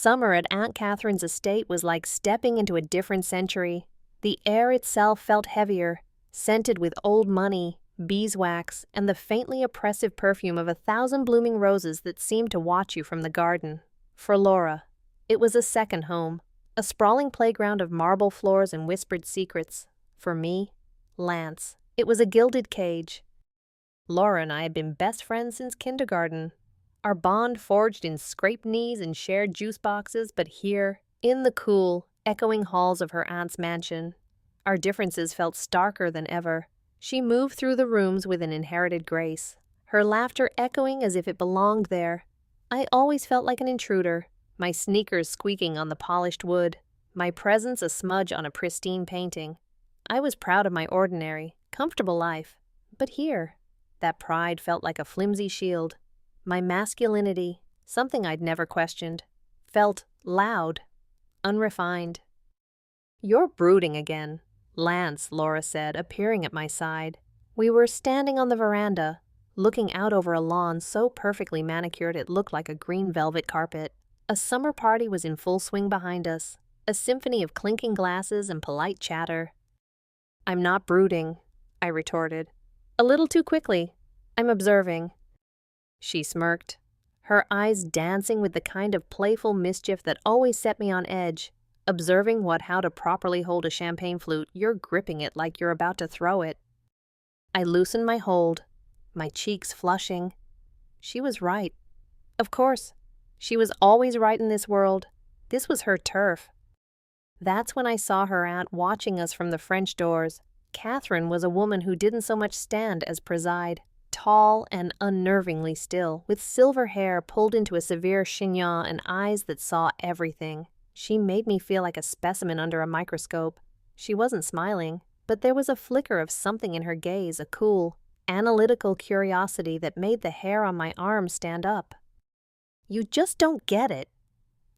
Summer at Aunt Catherine's estate was like stepping into a different century. The air itself felt heavier, scented with old money, beeswax, and the faintly oppressive perfume of 1,000 blooming roses that seemed to watch you from the garden. For Laura, it was a second home, a sprawling playground of marble floors and whispered secrets. For me, Lance, it was a gilded cage. Laura and I had been best friends since kindergarten. Our bond forged in scraped knees and shared juice boxes, but here, in the cool, echoing halls of her aunt's mansion, our differences felt starker than ever. She moved through the rooms with an inherited grace, her laughter echoing as if it belonged there. I always felt like an intruder, my sneakers squeaking on the polished wood, my presence a smudge on a pristine painting. I was proud of my ordinary, comfortable life, but here, that pride felt like a flimsy shield. My masculinity, something I'd never questioned, felt loud, unrefined. "You're brooding again, Lance," Laura said, appearing at my side. We were standing on the veranda, looking out over a lawn so perfectly manicured it looked like a green velvet carpet. A summer party was in full swing behind us, a symphony of clinking glasses and polite chatter. "I'm not brooding," I retorted. "A little too quickly. I'm observing." She smirked, her eyes dancing with the kind of playful mischief that always set me on edge. Observing how to properly hold a champagne flute, you're gripping it like you're about to throw it. I loosened my hold, my cheeks flushing. She was right. Of course, she was always right in this world. This was her turf. That's when I saw her aunt watching us from the French doors. Catherine was a woman who didn't so much stand as preside. Tall and unnervingly still, with silver hair pulled into a severe chignon and eyes that saw everything. She made me feel like a specimen under a microscope. She wasn't smiling, but there was a flicker of something in her gaze, a cool, analytical curiosity that made the hair on my arm stand up. "You just don't get it,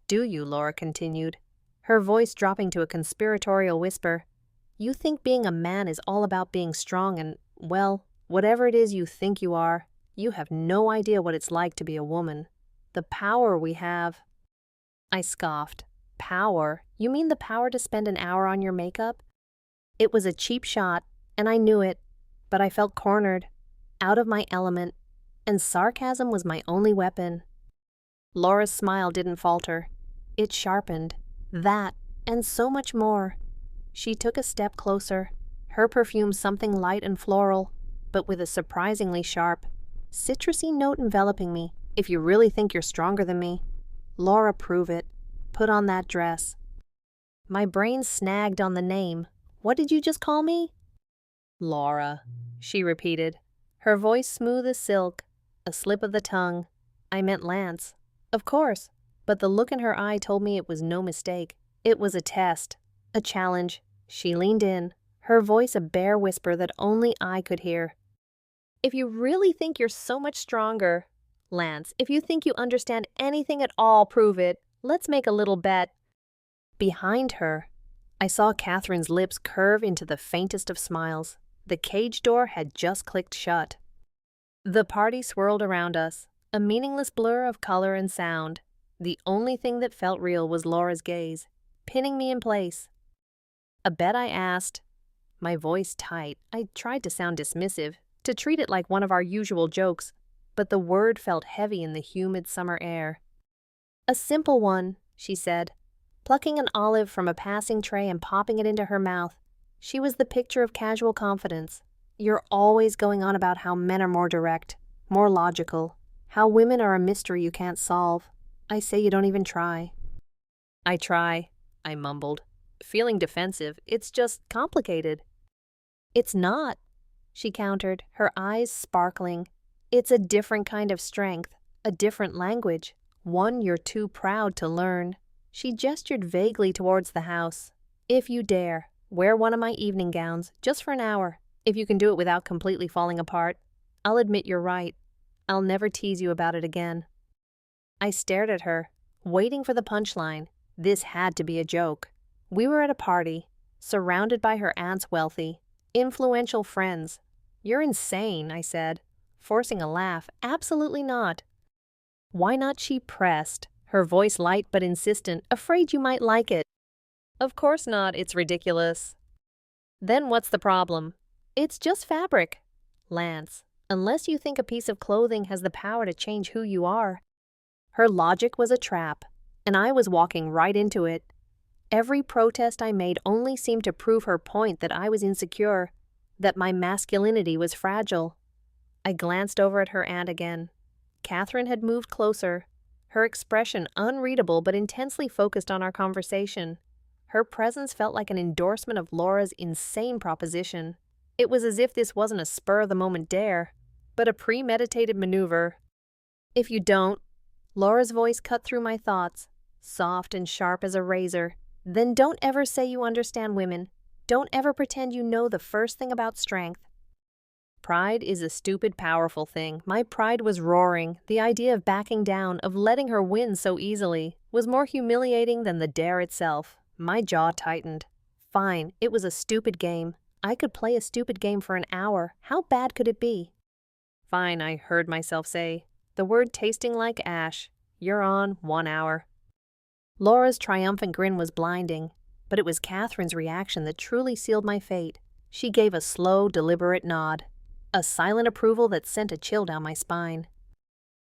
do you?" Laura continued, her voice dropping to a conspiratorial whisper. "You think being a man is all about being strong and, well, whatever it is you think you are, you have no idea what it's like to be a woman. The power we have." I scoffed. "Power? You mean the power to spend an hour on your makeup?" It was a cheap shot, and I knew it, but I felt cornered, out of my element, and sarcasm was my only weapon. Laura's smile didn't falter. It sharpened. That, and so much more. She took a step closer, her perfume something light and floral, but with a surprisingly sharp, citrusy note enveloping me. "If you really think you're stronger than me, Laura, prove it. Put on that dress." My brain snagged on the name. "What did you just call me?" "Laura," she repeated, her voice smooth as silk, a slip of the tongue. "I meant Lance." Of course, but the look in her eye told me it was no mistake. It was a test, a challenge. She leaned in, her voice a bare whisper that only I could hear. "If you really think you're so much stronger, Lance, if you think you understand anything at all, prove it. Let's make a little bet." Behind her, I saw Catherine's lips curve into the faintest of smiles. The cage door had just clicked shut. The party swirled around us, a meaningless blur of color and sound. The only thing that felt real was Laura's gaze, pinning me in place. "A bet?" I asked, my voice tight. I tried to sound dismissive, to treat it like one of our usual jokes, but the word felt heavy in the humid summer air. "A simple one," she said, plucking an olive from a passing tray and popping it into her mouth. She was the picture of casual confidence. "You're always going on about how men are more direct, more logical, how women are a mystery you can't solve. I say you don't even try." "I try," I mumbled, feeling defensive. "It's just complicated." "It's not," she countered, her eyes sparkling. "It's a different kind of strength, a different language, one you're too proud to learn." She gestured vaguely towards the house. "If you dare, wear one of my evening gowns, just for an hour. If you can do it without completely falling apart, I'll admit you're right. I'll never tease you about it again." I stared at her, waiting for the punchline. This had to be a joke. We were at a party, surrounded by her aunt's wealthy, influential friends. "You're insane," I said, forcing a laugh. "Absolutely not." "Why not?" She pressed, her voice light but insistent, afraid you might like it. Of course not, it's ridiculous. Then what's the problem? It's just fabric. Lance, unless you think a piece of clothing has the power to change who you are. Her logic was a trap, and I was walking right into it. Every protest I made only seemed to prove her point that I was insecure, that my masculinity was fragile. I glanced over at her aunt again. Catherine had moved closer, her expression unreadable but intensely focused on our conversation. Her presence felt like an endorsement of Laura's insane proposition. It was as if this wasn't a spur-of-the-moment dare, but a premeditated maneuver. If you don't, Laura's voice cut through my thoughts, soft and sharp as a razor. Then don't ever say you understand women. Don't ever pretend you know the first thing about strength. Pride is a stupid, powerful thing. My pride was roaring. The idea of backing down, of letting her win so easily, was more humiliating than the dare itself. My jaw tightened. Fine, it was a stupid game. I could play a stupid game for an hour. How bad could it be? Fine, I heard myself say, the word tasting like ash. You're on 1 hour. Laura's triumphant grin was blinding, but it was Catherine's reaction that truly sealed my fate. She gave a slow, deliberate nod, a silent approval that sent a chill down my spine.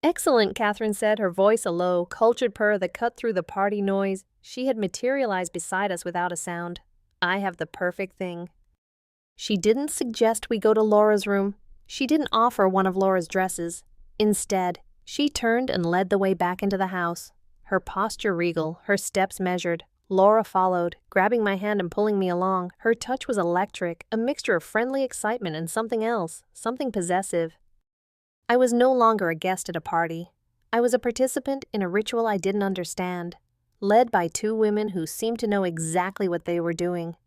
Excellent, Catherine said, her voice a low, cultured purr that cut through the party noise. She had materialized beside us without a sound. I have the perfect thing. She didn't suggest we go to Laura's room. She didn't offer one of Laura's dresses. Instead, she turned and led the way back into the house. Her posture regal, her steps measured. Laura followed, grabbing my hand and pulling me along. Her touch was electric, a mixture of friendly excitement and something else, something possessive. I was no longer a guest at a party. I was a participant in a ritual I didn't understand, led by two women who seemed to know exactly what they were doing.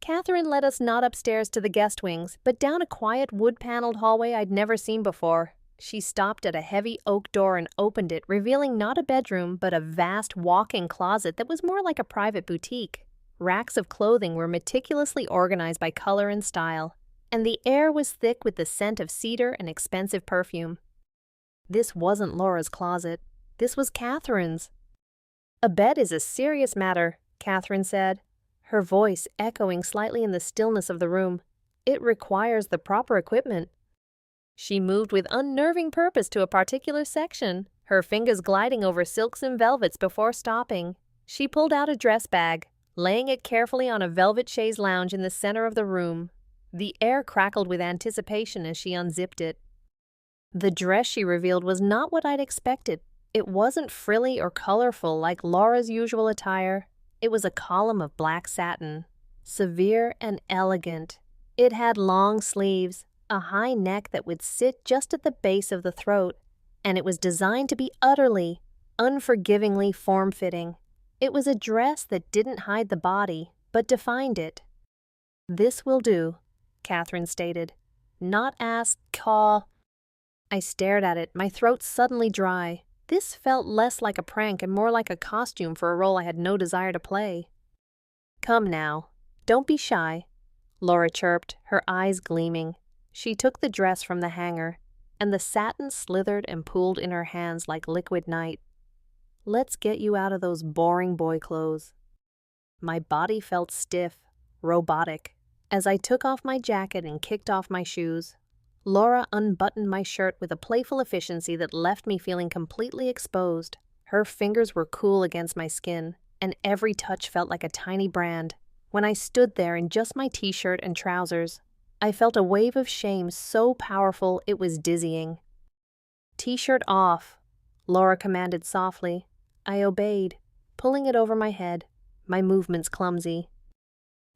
Catherine led us not upstairs to the guest wings, but down a quiet wood-paneled hallway I'd never seen before. She stopped at a heavy oak door and opened it, revealing not a bedroom, but a vast walk-in closet that was more like a private boutique. Racks of clothing were meticulously organized by color and style, and the air was thick with the scent of cedar and expensive perfume. This wasn't Laura's closet. This was Catherine's. A bed is a serious matter, Catherine said, her voice echoing slightly in the stillness of the room. It requires the proper equipment. She moved with unnerving purpose to a particular section, her fingers gliding over silks and velvets before stopping. She pulled out a dress bag, laying it carefully on a velvet chaise lounge in the center of the room. The air crackled with anticipation as she unzipped it. The dress she revealed was not what I'd expected. It wasn't frilly or colorful like Laura's usual attire. It was a column of black satin, severe and elegant. It had long sleeves, a high neck that would sit just at the base of the throat, and it was designed to be utterly, unforgivingly form-fitting. It was a dress that didn't hide the body, but defined it. "This will do," Catherine stated. "Not ask, call." I stared at it, my throat suddenly dry. This felt less like a prank and more like a costume for a role I had no desire to play. "Come now, don't be shy," Laura chirped, her eyes gleaming. She took the dress from the hanger, and the satin slithered and pooled in her hands like liquid night. "Let's get you out of those boring boy clothes." My body felt stiff, robotic. As I took off my jacket and kicked off my shoes, Laura unbuttoned my shirt with a playful efficiency that left me feeling completely exposed. Her fingers were cool against my skin, and every touch felt like a tiny brand. When I stood there in just my t-shirt and trousers, I felt a wave of shame so powerful it was dizzying. "T-shirt off," Laura commanded softly. I obeyed, pulling it over my head, my movements clumsy.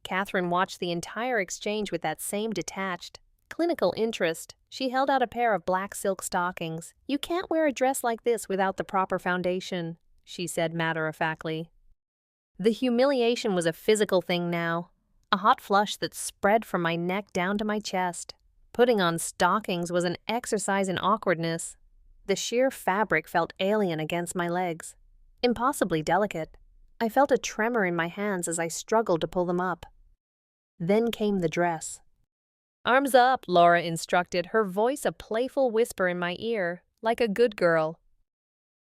Catherine watched the entire exchange with that same detached, clinical interest. She held out a pair of black silk stockings. "You can't wear a dress like this without the proper foundation," she said matter-of-factly. The humiliation was a physical thing now, a hot flush that spread from my neck down to my chest. Putting on stockings was an exercise in awkwardness. The sheer fabric felt alien against my legs, impossibly delicate. I felt a tremor in my hands as I struggled to pull them up. Then came the dress. "Arms up," Laura instructed, her voice a playful whisper in my ear, like a good girl.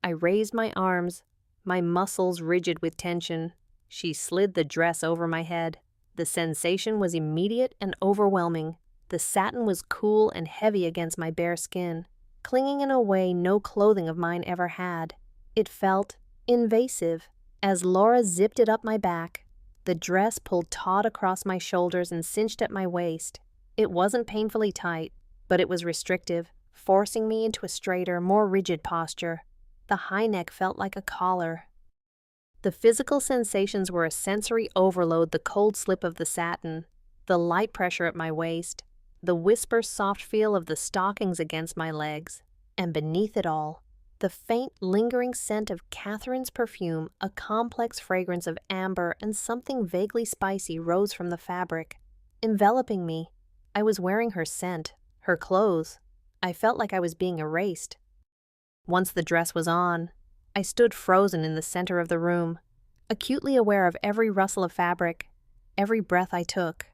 I raised my arms, my muscles rigid with tension. She slid the dress over my head. The sensation was immediate and overwhelming. The satin was cool and heavy against my bare skin, clinging in a way no clothing of mine ever had. It felt invasive. As Laura zipped it up my back, the dress pulled taut across my shoulders and cinched at my waist. It wasn't painfully tight, but it was restrictive, forcing me into a straighter, more rigid posture. The high neck felt like a collar. The physical sensations were a sensory overload: the cold slip of the satin, the light pressure at my waist, the whisper soft feel of the stockings against my legs, and beneath it all, the faint, lingering scent of Catherine's perfume. A complex fragrance of amber and something vaguely spicy rose from the fabric, enveloping me. I was wearing her scent, her clothes. I felt like I was being erased. Once the dress was on, I stood frozen in the center of the room, acutely aware of every rustle of fabric, every breath I took.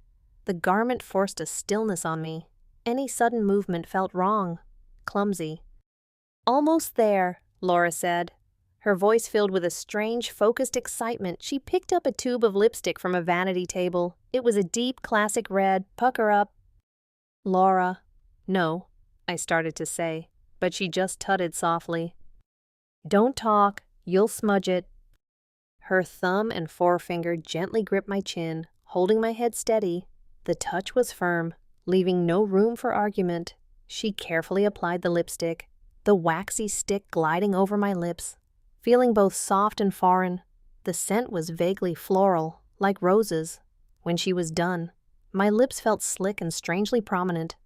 The garment forced a stillness on me. Any sudden movement felt wrong, clumsy. "Almost there," Laura said, her voice filled with a strange, focused excitement. She picked up a tube of lipstick from a vanity table. It was a deep, classic red. "Pucker up." "Laura." "No," I started to say, but she just tutted softly. "Don't talk, you'll smudge it." Her thumb and forefinger gently gripped my chin, holding my head steady. The touch was firm, leaving no room for argument. She carefully applied the lipstick, the waxy stick gliding over my lips, feeling both soft and foreign. The scent was vaguely floral, like roses. When she was done, my lips felt slick and strangely prominent.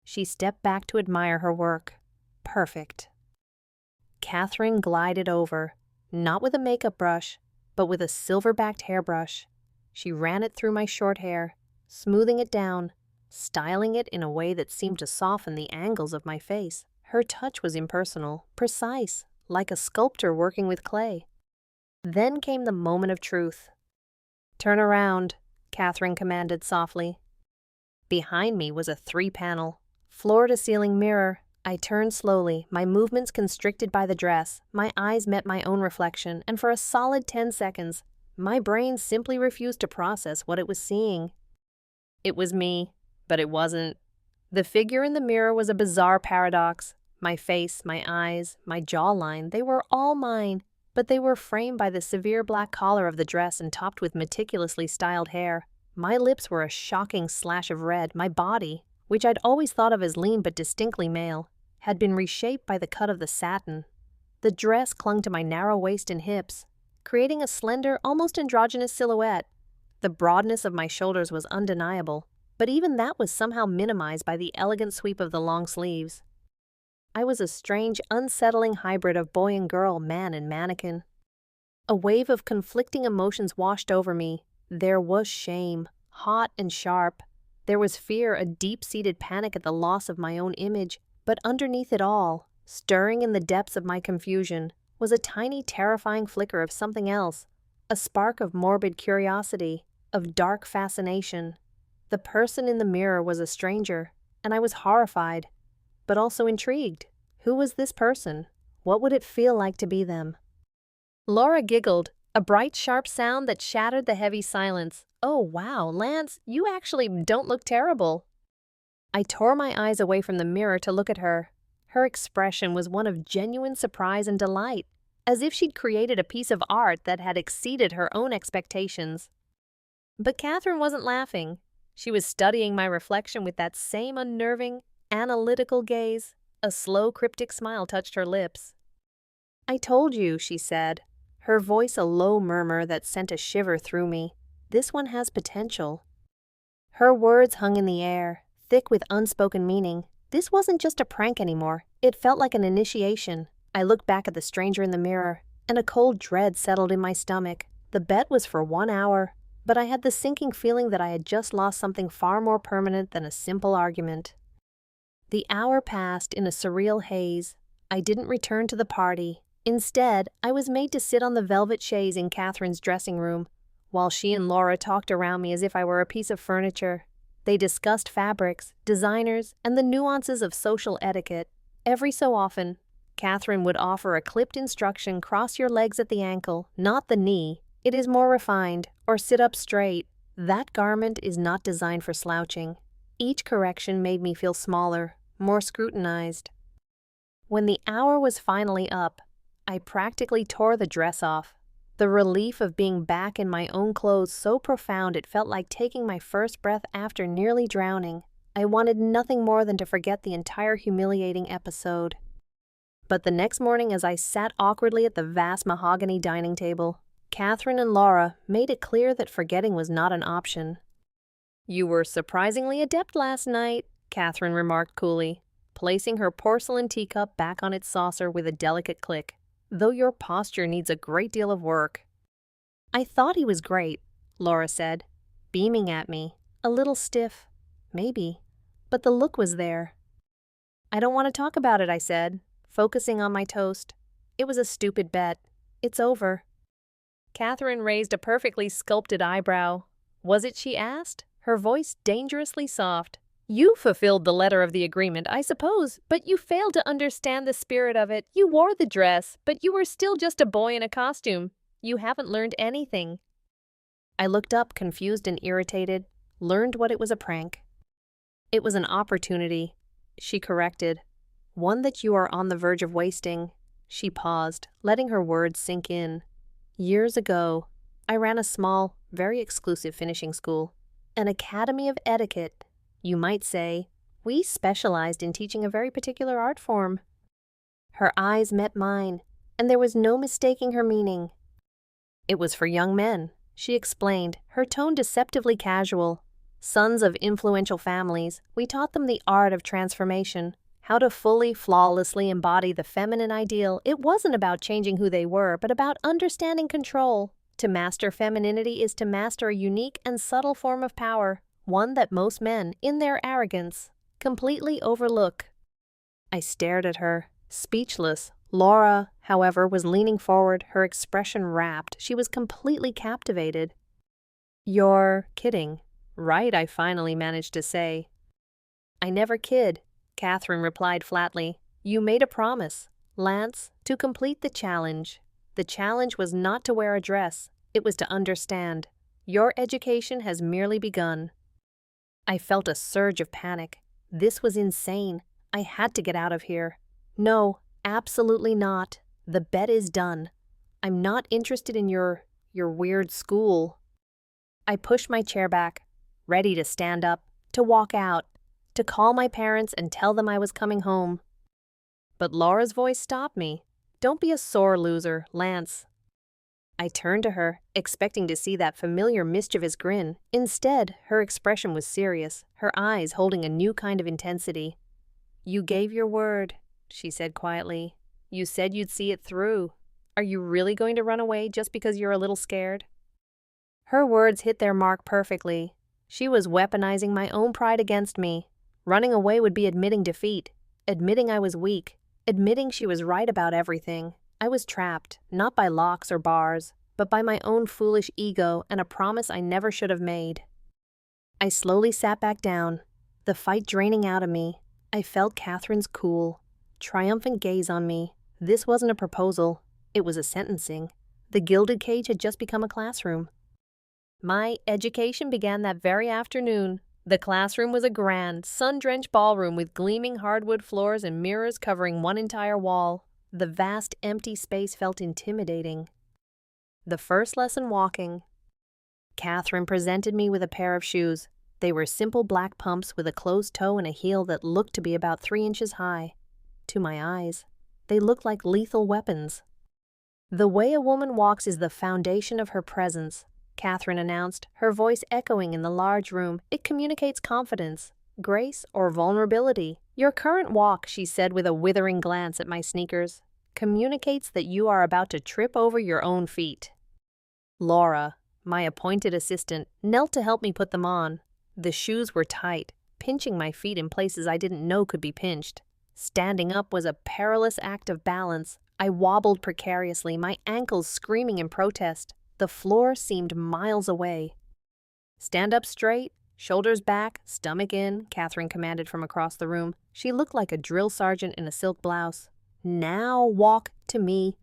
She stepped back to admire her work. Perfect. Catherine glided over, not with a makeup brush, but with a silver-backed hairbrush. She ran it through my short hair, smoothing it down, styling it in a way that seemed to soften the angles of my face. Her touch was impersonal, precise, like a sculptor working with clay. Then came the moment of truth. "Turn around," Catherine commanded softly. Behind me was a 3-panel, floor-to-ceiling mirror. I turned slowly, my movements constricted by the dress. My eyes met my own reflection, and for a solid 10 seconds, my brain simply refused to process what it was seeing. It was me, but it wasn't. The figure in the mirror was a bizarre paradox. My face, my eyes, my jawline, they were all mine, but they were framed by the severe black collar of the dress and topped with meticulously styled hair. My lips were a shocking slash of red. My body, which I'd always thought of as lean but distinctly male, had been reshaped by the cut of the satin. The dress clung to my narrow waist and hips, creating a slender, almost androgynous silhouette. The broadness of my shoulders was undeniable, but even that was somehow minimized by the elegant sweep of the long sleeves. I was a strange, unsettling hybrid of boy and girl, man and mannequin. A wave of conflicting emotions washed over me. There was shame, hot and sharp. There was fear, a deep-seated panic at the loss of my own image. But underneath it all, stirring in the depths of my confusion, was a tiny, terrifying flicker of something else, a spark of morbid curiosity, of dark fascination. The person in the mirror was a stranger, and I was horrified, but also intrigued. Who was this person? What would it feel like to be them? Laura giggled, a bright, sharp sound that shattered the heavy silence. "Oh, wow, Lance, you actually don't look terrible." I tore my eyes away from the mirror to look at her. Her expression was one of genuine surprise and delight, as if she'd created a piece of art that had exceeded her own expectations. But Catherine wasn't laughing. She was studying my reflection with that same unnerving, analytical gaze. A slow, cryptic smile touched her lips. "I told you," she said, her voice a low murmur that sent a shiver through me. "This one has potential." Her words hung in the air, thick with unspoken meaning. This wasn't just a prank anymore. It felt like an initiation. I looked back at the stranger in the mirror, and a cold dread settled in my stomach. The bet was for 1 hour, but I had the sinking feeling that I had just lost something far more permanent than a simple argument. The hour passed in a surreal haze. I didn't return to the party. Instead, I was made to sit on the velvet chaise in Catherine's dressing room, while she and Laura talked around me as if I were a piece of furniture. They discussed fabrics, designers, and the nuances of social etiquette. Every so often, Catherine would offer a clipped instruction: cross your legs at the ankle, not the knee. It is more refined, or sit up straight. That garment is not designed for slouching. Each correction made me feel smaller, more scrutinized. When the hour was finally up, I practically tore the dress off. The relief of being back in my own clothes so profound it felt like taking my first breath after nearly drowning. I wanted nothing more than to forget the entire humiliating episode. But the next morning, as I sat awkwardly at the vast mahogany dining table, Catherine and Laura made it clear that forgetting was not an option. "You were surprisingly adept last night," Catherine remarked coolly, placing her porcelain teacup back on its saucer with a delicate click, "though your posture needs a great deal of work." "I thought he was great," Laura said, beaming at me, a little stiff, maybe, but the look was there. "I don't want to talk about it," I said, focusing on my toast. "It was a stupid bet. It's over." Catherine raised a perfectly sculpted eyebrow. "Was it?" she asked, her voice dangerously soft. "You fulfilled the letter of the agreement, I suppose, but you failed to understand the spirit of it. You wore the dress, but you were still just a boy in a costume. You haven't learned anything." I looked up, confused and irritated, learned what it was: a prank. "It was an opportunity," she corrected. "One that you are on the verge of wasting." She paused, letting her words sink in. "Years ago, I ran a small, very exclusive finishing school, an academy of etiquette, you might say. We specialized in teaching a very particular art form." Her eyes met mine, and there was no mistaking her meaning. "It was for young men," she explained, her tone deceptively casual. "Sons of influential families, we taught them the art of transformation, how to fully, flawlessly embody the feminine ideal. It wasn't about changing who they were, but about understanding control. To master femininity is to master a unique and subtle form of power, one that most men, in their arrogance, completely overlook." I stared at her, speechless. Laura, however, was leaning forward, her expression rapt. She was completely captivated. "You're kidding, right?" I finally managed to say. "I never kid," Catherine replied flatly. "You made a promise, Lance, to complete the challenge. The challenge was not to wear a dress, it was to understand. Your education has merely begun." I felt a surge of panic. This was insane. I had to get out of here. "No, absolutely not. The bet is done. I'm not interested in your weird school." I pushed my chair back, ready to stand up, to walk out, to call my parents and tell them I was coming home. But Laura's voice stopped me. "Don't be a sore loser, Lance." I turned to her, expecting to see that familiar mischievous grin. Instead, her expression was serious, her eyes holding a new kind of intensity. "You gave your word," she said quietly. "You said you'd see it through. Are you really going to run away just because you're a little scared?" Her words hit their mark perfectly. She was weaponizing my own pride against me. Running away would be admitting defeat, admitting I was weak, admitting she was right about everything. I was trapped, not by locks or bars, but by my own foolish ego and a promise I never should have made. I slowly sat back down, the fight draining out of me. I felt Catherine's cool, triumphant gaze on me. This wasn't a proposal, it was a sentencing. The gilded cage had just become a classroom. My education began that very afternoon. The classroom was a grand, sun-drenched ballroom with gleaming hardwood floors and mirrors covering one entire wall. The vast, empty space felt intimidating. The first lesson: walking. Catherine presented me with a pair of shoes. They were simple black pumps with a closed toe and a heel that looked to be about 3 inches high. To my eyes, they looked like lethal weapons. "The way a woman walks is the foundation of her presence," Catherine announced, her voice echoing in the large room. "It communicates confidence, grace, or vulnerability. Your current walk," she said with a withering glance at my sneakers, "communicates that you are about to trip over your own feet." Laura, my appointed assistant, knelt to help me put them on. The shoes were tight, pinching my feet in places I didn't know could be pinched. Standing up was a perilous act of balance. I wobbled precariously, my ankles screaming in protest. The floor seemed miles away. "Stand up straight, shoulders back, stomach in," Catherine commanded from across the room. She looked like a drill sergeant in a silk blouse. Now walk to me.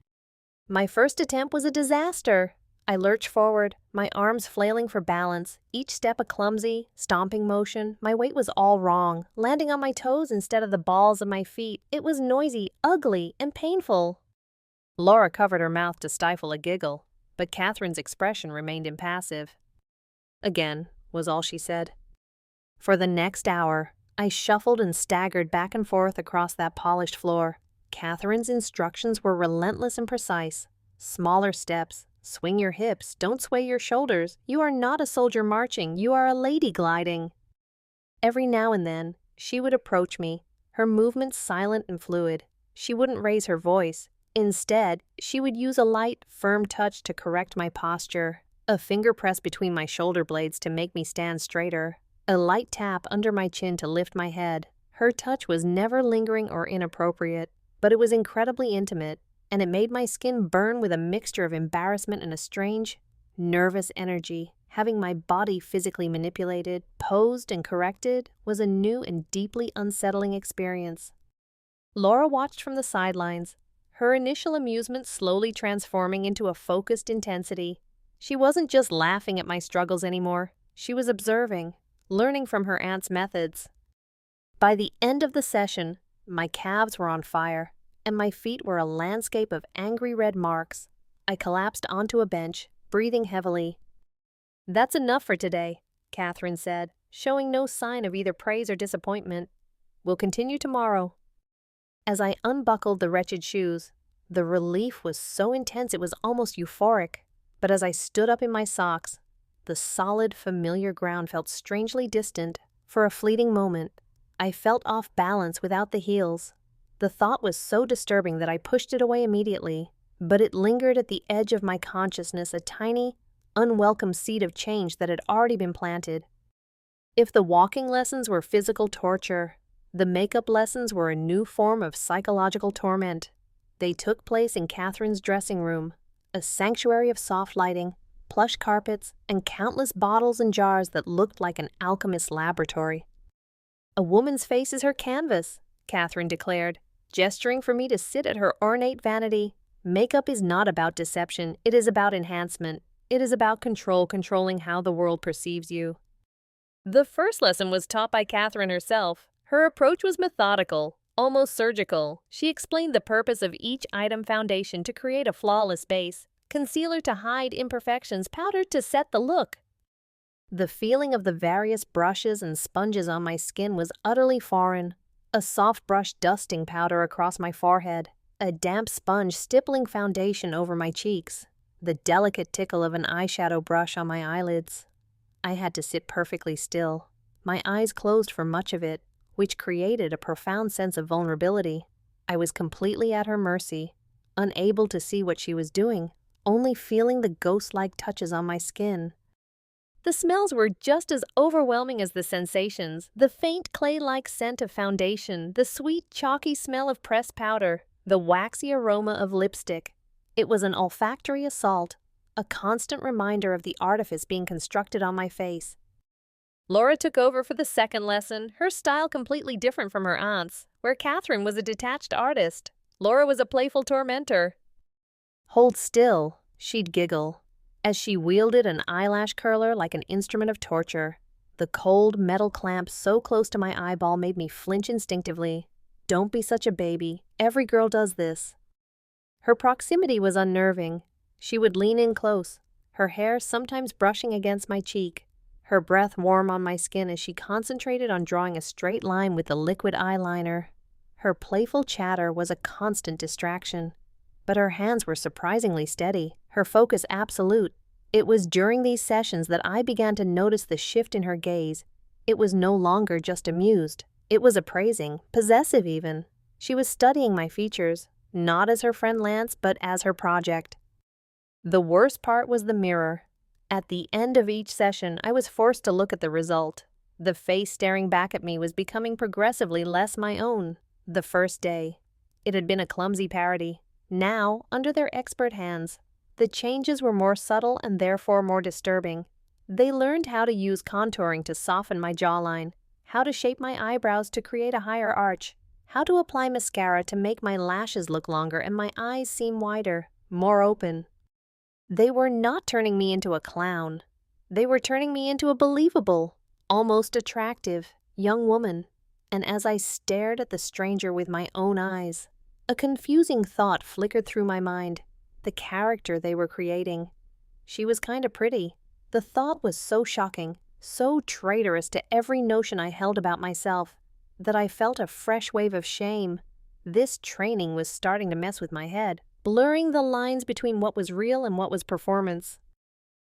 My first attempt was a disaster. I lurched forward, my arms flailing for balance, each step a clumsy, stomping motion. My weight was all wrong, landing on my toes instead of the balls of my feet. It was noisy, ugly, and painful. Laura covered her mouth to stifle a giggle, but Catherine's expression remained impassive. Again, was all she said. For the next hour, I shuffled and staggered back and forth across that polished floor. Catherine's instructions were relentless and precise. Smaller steps, swing your hips, don't sway your shoulders. You are not a soldier marching, you are a lady gliding. Every now and then, she would approach me, her movements silent and fluid. She wouldn't raise her voice. Instead, she would use a light, firm touch to correct my posture, a finger press between my shoulder blades to make me stand straighter, a light tap under my chin to lift my head. Her touch was never lingering or inappropriate, but it was incredibly intimate, and it made my skin burn with a mixture of embarrassment and a strange, nervous energy. Having my body physically manipulated, posed, and corrected was a new and deeply unsettling experience. Laura watched from the sidelines, her initial amusement slowly transforming into a focused intensity. She wasn't just laughing at my struggles anymore. She was observing, learning from her aunt's methods. By the end of the session, my calves were on fire, and my feet were a landscape of angry red marks. I collapsed onto a bench, breathing heavily. "That's enough for today," Catherine said, showing no sign of either praise or disappointment. "We'll continue tomorrow." As I unbuckled the wretched shoes, the relief was so intense it was almost euphoric. But as I stood up in my socks, the solid, familiar ground felt strangely distant. For a fleeting moment, I felt off balance without the heels. The thought was so disturbing that I pushed it away immediately, but it lingered at the edge of my consciousness, a tiny, unwelcome seed of change that had already been planted. If the walking lessons were physical torture, the makeup lessons were a new form of psychological torment. They took place in Catherine's dressing room, a sanctuary of soft lighting, plush carpets, and countless bottles and jars that looked like an alchemist's laboratory. "A woman's face is her canvas," Catherine declared, gesturing for me to sit at her ornate vanity. "Makeup is not about deception, it is about enhancement. It is about controlling how the world perceives you." The first lesson was taught by Catherine herself. Her approach was methodical, almost surgical. She explained the purpose of each item: foundation to create a flawless base, concealer to hide imperfections, powder to set the look. The feeling of the various brushes and sponges on my skin was utterly foreign. A soft brush dusting powder across my forehead, a damp sponge stippling foundation over my cheeks, the delicate tickle of an eyeshadow brush on my eyelids. I had to sit perfectly still, my eyes closed for much of it, which created a profound sense of vulnerability. I was completely at her mercy, unable to see what she was doing, only feeling the ghost-like touches on my skin. The smells were just as overwhelming as the sensations: the faint clay-like scent of foundation, the sweet, chalky smell of pressed powder, the waxy aroma of lipstick. It was an olfactory assault, a constant reminder of the artifice being constructed on my face. Laura took over for the second lesson, her style completely different from her aunt's. Where Catherine was a detached artist, Laura was a playful tormentor. "Hold still," she'd giggle, as she wielded an eyelash curler like an instrument of torture. The cold metal clamp so close to my eyeball made me flinch instinctively. "Don't be such a baby. Every girl does this." Her proximity was unnerving. She would lean in close, her hair sometimes brushing against my cheek, her breath warm on my skin as she concentrated on drawing a straight line with the liquid eyeliner. Her playful chatter was a constant distraction, but her hands were surprisingly steady, her focus absolute. It was during these sessions that I began to notice the shift in her gaze. It was no longer just amused. It was appraising, possessive even. She was studying my features, not as her friend Lance, but as her project. The worst part was the mirror. At the end of each session, I was forced to look at the result. The face staring back at me was becoming progressively less my own. The first day, it had been a clumsy parody. Now, under their expert hands, the changes were more subtle and therefore more disturbing. They learned how to use contouring to soften my jawline, how to shape my eyebrows to create a higher arch, how to apply mascara to make my lashes look longer and my eyes seem wider, more open. They were not turning me into a clown. They were turning me into a believable, almost attractive, young woman. And as I stared at the stranger with my own eyes, a confusing thought flickered through my mind. The character they were creating. She was kinda pretty. The thought was so shocking, so traitorous to every notion I held about myself, that I felt a fresh wave of shame. This training was starting to mess with my head, blurring the lines between what was real and what was performance.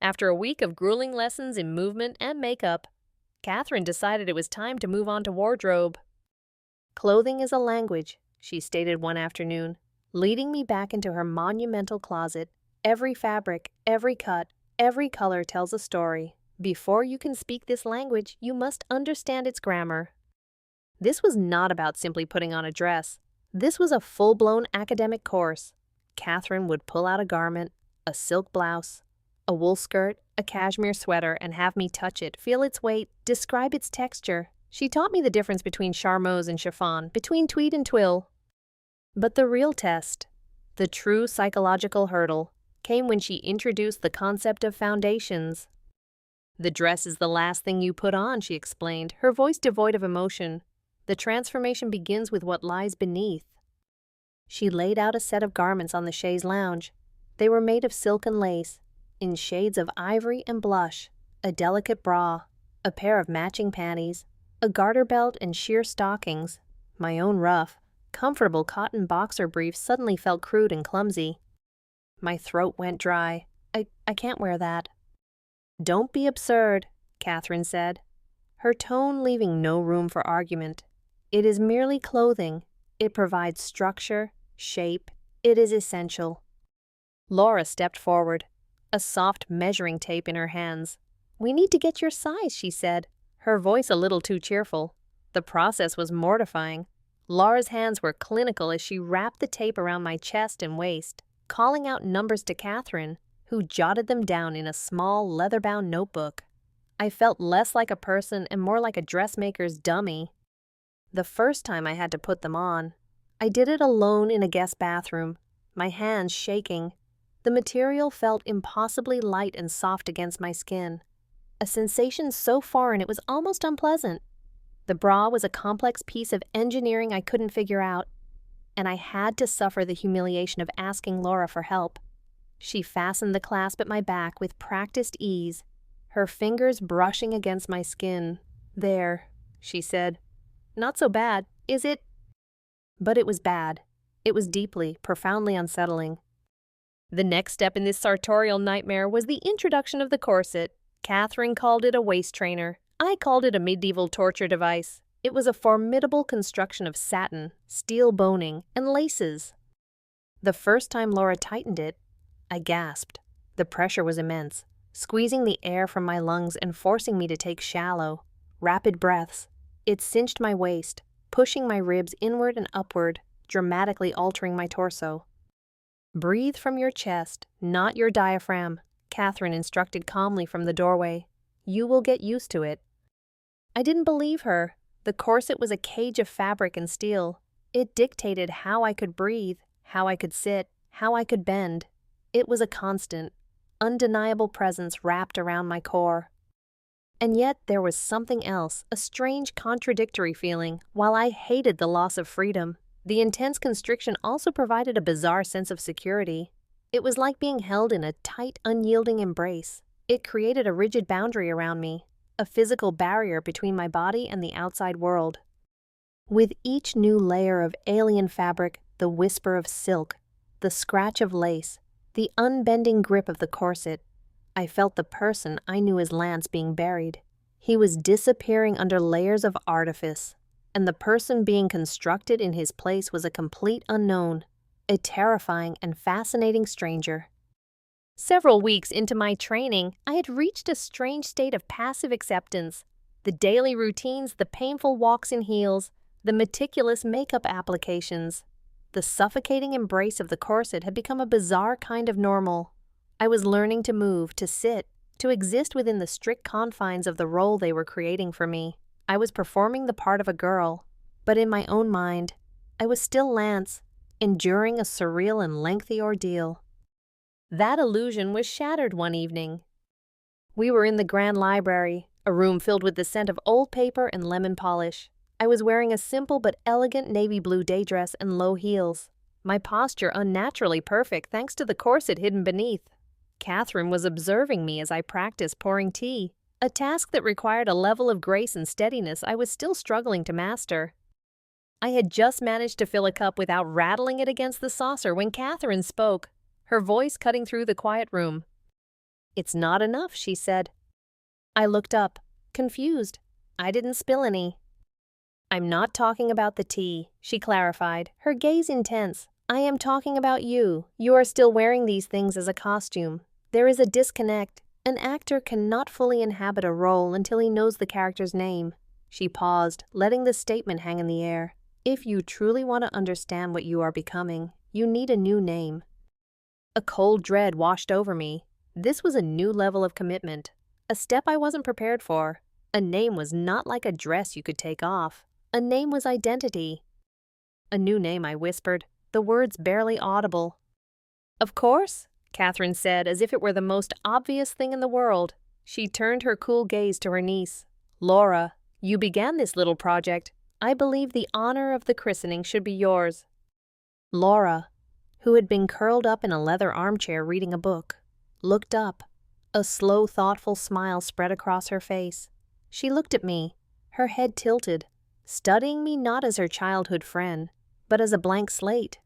After a week of grueling lessons in movement and makeup, Catherine decided it was time to move on to wardrobe. "Clothing is a language," she stated one afternoon, leading me back into her monumental closet. "Every fabric, every cut, every color tells a story. Before you can speak this language, you must understand its grammar." This was not about simply putting on a dress. This was a full-blown academic course. Catherine would pull out a garment, a silk blouse, a wool skirt, a cashmere sweater, and have me touch it, feel its weight, describe its texture. She taught me the difference between charmeuse and chiffon, between tweed and twill. But the real test, the true psychological hurdle, came when she introduced the concept of foundations. "The dress is the last thing you put on," she explained, her voice devoid of emotion. "The transformation begins with what lies beneath." She laid out a set of garments on the chaise lounge. They were made of silk and lace, in shades of ivory and blush, a delicate bra, a pair of matching panties, a garter belt and sheer stockings. My own rough, comfortable cotton boxer briefs suddenly felt crude and clumsy. My throat went dry. I can't wear that." "Don't be absurd," Catherine said, her tone leaving no room for argument. "It is merely clothing. It provides structure, shape. It is essential." Laura stepped forward, a soft measuring tape in her hands. "We need to get your size," she said, her voice a little too cheerful. The process was mortifying. Laura's hands were clinical as she wrapped the tape around my chest and waist, calling out numbers to Catherine, who jotted them down in a small leather-bound notebook. I felt less like a person and more like a dressmaker's dummy. The first time I had to put them on, I did it alone in a guest bathroom, my hands shaking. The material felt impossibly light and soft against my skin, a sensation so foreign it was almost unpleasant. The bra was a complex piece of engineering I couldn't figure out, and I had to suffer the humiliation of asking Laura for help. She fastened the clasp at my back with practiced ease, her fingers brushing against my skin. "There," she said. "Not so bad, is it?" But it was bad. It was deeply, profoundly unsettling. The next step in this sartorial nightmare was the introduction of the corset. Catherine called it a waist trainer. I called it a medieval torture device. It was a formidable construction of satin, steel boning, and laces. The first time Laura tightened it, I gasped. The pressure was immense, squeezing the air from my lungs and forcing me to take shallow, rapid breaths. It cinched my waist, pushing my ribs inward and upward, dramatically altering my torso. "Breathe from your chest, not your diaphragm," Catherine instructed calmly from the doorway. "You will get used to it." I didn't believe her. The corset was a cage of fabric and steel. It dictated how I could breathe, how I could sit, how I could bend. It was a constant, undeniable presence wrapped around my core. And yet there was something else, a strange contradictory feeling. While I hated the loss of freedom, the intense constriction also provided a bizarre sense of security. It was like being held in a tight, unyielding embrace. It created a rigid boundary around me, a physical barrier between my body and the outside world. With each new layer of alien fabric, the whisper of silk, the scratch of lace, the unbending grip of the corset, I felt the person I knew as Lance being buried. He was disappearing under layers of artifice, and the person being constructed in his place was a complete unknown, a terrifying and fascinating stranger. Several weeks into my training, I had reached a strange state of passive acceptance. The daily routines, the painful walks in heels, the meticulous makeup applications, the suffocating embrace of the corset had become a bizarre kind of normal. I was learning to move, to sit, to exist within the strict confines of the role they were creating for me. I was performing the part of a girl, but in my own mind, I was still Lance, enduring a surreal and lengthy ordeal. That illusion was shattered one evening. We were in the Grand Library, a room filled with the scent of old paper and lemon polish. I was wearing a simple but elegant navy blue day dress and low heels, my posture unnaturally perfect thanks to the corset hidden beneath. Catherine was observing me as I practiced pouring tea, a task that required a level of grace and steadiness I was still struggling to master. I had just managed to fill a cup without rattling it against the saucer when Catherine spoke, her voice cutting through the quiet room. "It's not enough," she said. I looked up, confused. I didn't spill any. "I'm not talking about the tea," she clarified, her gaze intense. "I am talking about you. You are still wearing these things as a costume. There is a disconnect. An actor cannot fully inhabit a role until he knows the character's name." She paused, letting the statement hang in the air. "If you truly want to understand what you are becoming, you need a new name." A cold dread washed over me. This was a new level of commitment, a step I wasn't prepared for. A name was not like a dress you could take off. A name was identity. "A new name," I whispered, the words barely audible. "Of course," Catherine said, as if it were the most obvious thing in the world. She turned her cool gaze to her niece. "Laura, you began this little project. I believe the honor of the christening should be yours." Laura, who had been curled up in a leather armchair reading a book, looked up. A slow, thoughtful smile spread across her face. She looked at me, her head tilted, studying me not as her childhood friend, but as a blank slate.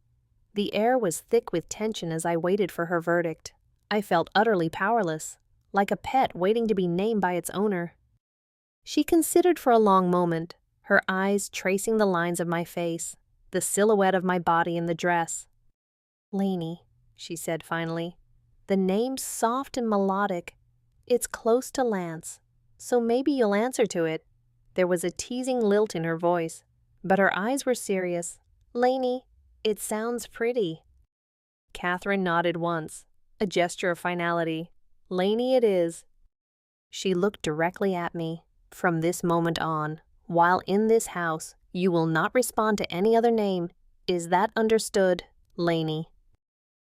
The air was thick with tension as I waited for her verdict. I felt utterly powerless, like a pet waiting to be named by its owner. She considered for a long moment, her eyes tracing the lines of my face, the silhouette of my body in the dress. "Lainey," she said finally. "The name's soft and melodic. It's close to Lance, so maybe you'll answer to it." There was a teasing lilt in her voice, but her eyes were serious. "Lainey, it sounds pretty." Catherine nodded once, a gesture of finality. "Lainey it is." She looked directly at me. "From this moment on, while in this house, you will not respond to any other name. Is that understood, Lainey?"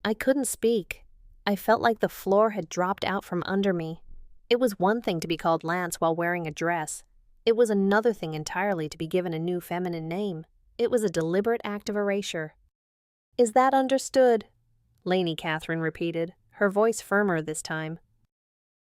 I couldn't speak. I felt like the floor had dropped out from under me. It was one thing to be called Lance while wearing a dress. It was another thing entirely to be given a new feminine name. It was a deliberate act of erasure. "Is that understood?" Lainey, Catherine repeated, her voice firmer this time.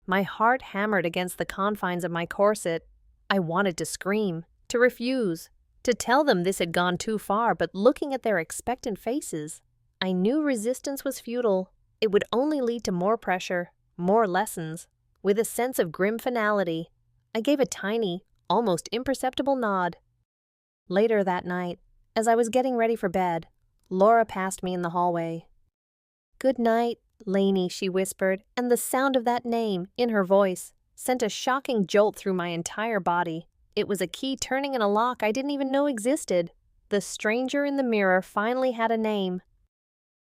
My heart hammered against the confines of my corset. I wanted to scream, to refuse, to tell them this had gone too far, but looking at their expectant faces, I knew resistance was futile. It would only lead to more pressure, more lessons. With a sense of grim finality, I gave a tiny, almost imperceptible nod. Later that night, as I was getting ready for bed, Laura passed me in the hallway. "Good night, Lainey," she whispered, and the sound of that name, in her voice, sent a shocking jolt through my entire body. It was a key turning in a lock I didn't even know existed. The stranger in the mirror finally had a name.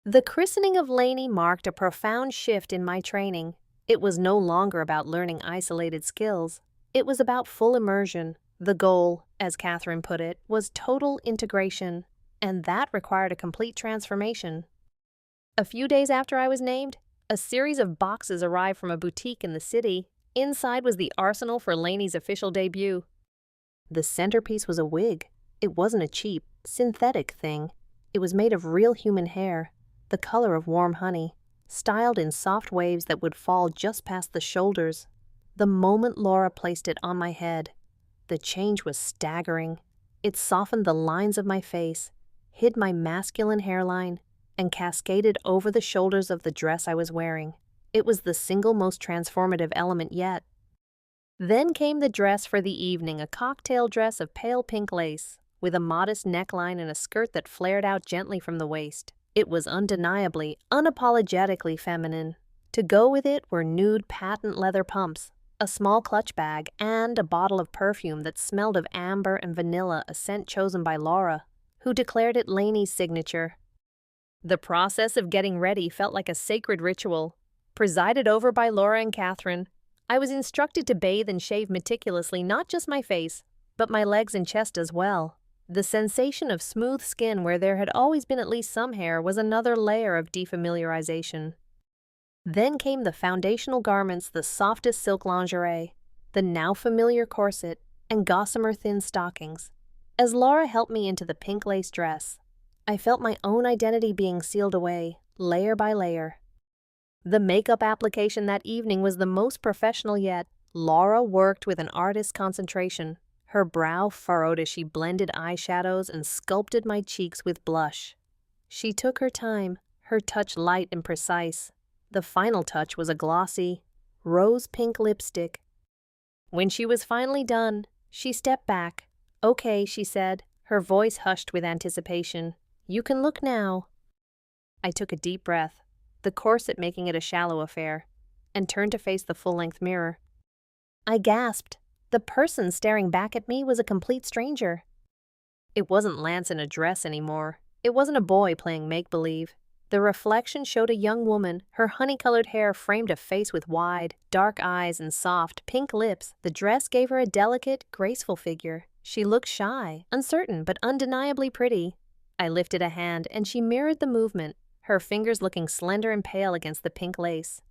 The christening of Lainey marked a profound shift in my training. It was no longer about learning isolated skills. It was about full immersion. The goal, as Catherine put it, was total integration, and that required a complete transformation. A few days after I was named, a series of boxes arrived from a boutique in the city. Inside was the arsenal for Lainey's official debut. The centerpiece was a wig. It wasn't a cheap, synthetic thing. It was made of real human hair, the color of warm honey, styled in soft waves that would fall just past the shoulders. The moment Laura placed it on my head, the change was staggering. It softened the lines of my face, hid my masculine hairline, and cascaded over the shoulders of the dress I was wearing. It was the single most transformative element yet. Then came the dress for the evening, a cocktail dress of pale pink lace, with a modest neckline and a skirt that flared out gently from the waist. It was undeniably, unapologetically feminine. To go with it were nude patent leather pumps, a small clutch bag, and a bottle of perfume that smelled of amber and vanilla, a scent chosen by Laura, who declared it Lainey's signature. The process of getting ready felt like a sacred ritual, presided over by Laura and Catherine. I was instructed to bathe and shave meticulously not just my face, but my legs and chest as well. The sensation of smooth skin where there had always been at least some hair was another layer of defamiliarization. Then came the foundational garments, the softest silk lingerie, the now familiar corset, and gossamer thin stockings. As Laura helped me into the pink lace dress, I felt my own identity being sealed away, layer by layer. The makeup application that evening was the most professional yet. Laura worked with an artist's concentration. Her brow furrowed as she blended eyeshadows and sculpted my cheeks with blush. She took her time, her touch light and precise. The final touch was a glossy, rose-pink lipstick. When she was finally done, she stepped back. "Okay," she said, her voice hushed with anticipation. "You can look now." I took a deep breath, the corset making it a shallow affair, and turned to face the full-length mirror. I gasped. The person staring back at me was a complete stranger. It wasn't Lance in a dress anymore. It wasn't a boy playing make-believe. The reflection showed a young woman. Her honey-colored hair framed a face with wide, dark eyes and soft, pink lips. The dress gave her a delicate, graceful figure. She looked shy, uncertain, but undeniably pretty. I lifted a hand, and she mirrored the movement, her fingers looking slender and pale against the pink lace.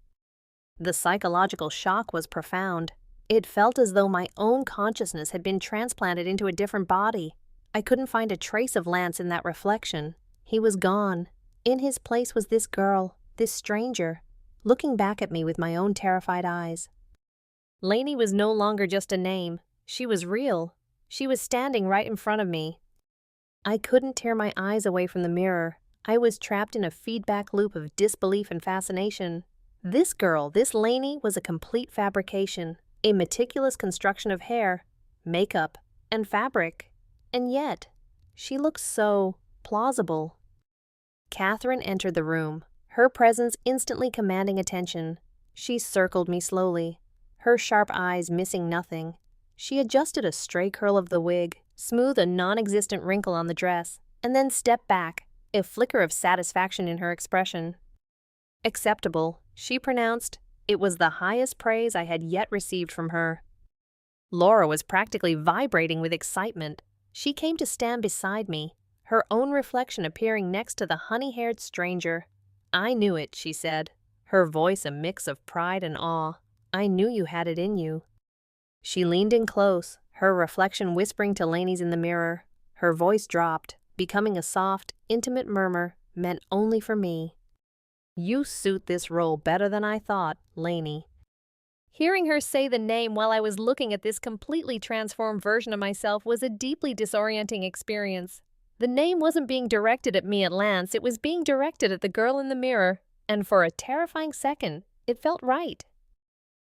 The psychological shock was profound. It felt as though my own consciousness had been transplanted into a different body. I couldn't find a trace of Lance in that reflection. He was gone. In his place was this girl, this stranger, looking back at me with my own terrified eyes. Lainey was no longer just a name. She was real. She was standing right in front of me. I couldn't tear my eyes away from the mirror. I was trapped in a feedback loop of disbelief and fascination. This girl, this Lainey, was a complete fabrication, a meticulous construction of hair, makeup, and fabric. And yet, she looked so plausible. Catherine entered the room, her presence instantly commanding attention. She circled me slowly, her sharp eyes missing nothing. She adjusted a stray curl of the wig, smoothed a non-existent wrinkle on the dress, and then stepped back, a flicker of satisfaction in her expression. "Acceptable," she pronounced. It was the highest praise I had yet received from her. Laura was practically vibrating with excitement. She came to stand beside me, her own reflection appearing next to the honey-haired stranger. "I knew it," she said, her voice a mix of pride and awe. "I knew you had it in you." She leaned in close, her reflection whispering to Lainey's in the mirror. Her voice dropped, becoming a soft, intimate murmur meant only for me. "You suit this role better than I thought, Lainey." Hearing her say the name while I was looking at this completely transformed version of myself was a deeply disorienting experience. The name wasn't being directed at me at Lance, it was being directed at the girl in the mirror, and for a terrifying second, it felt right.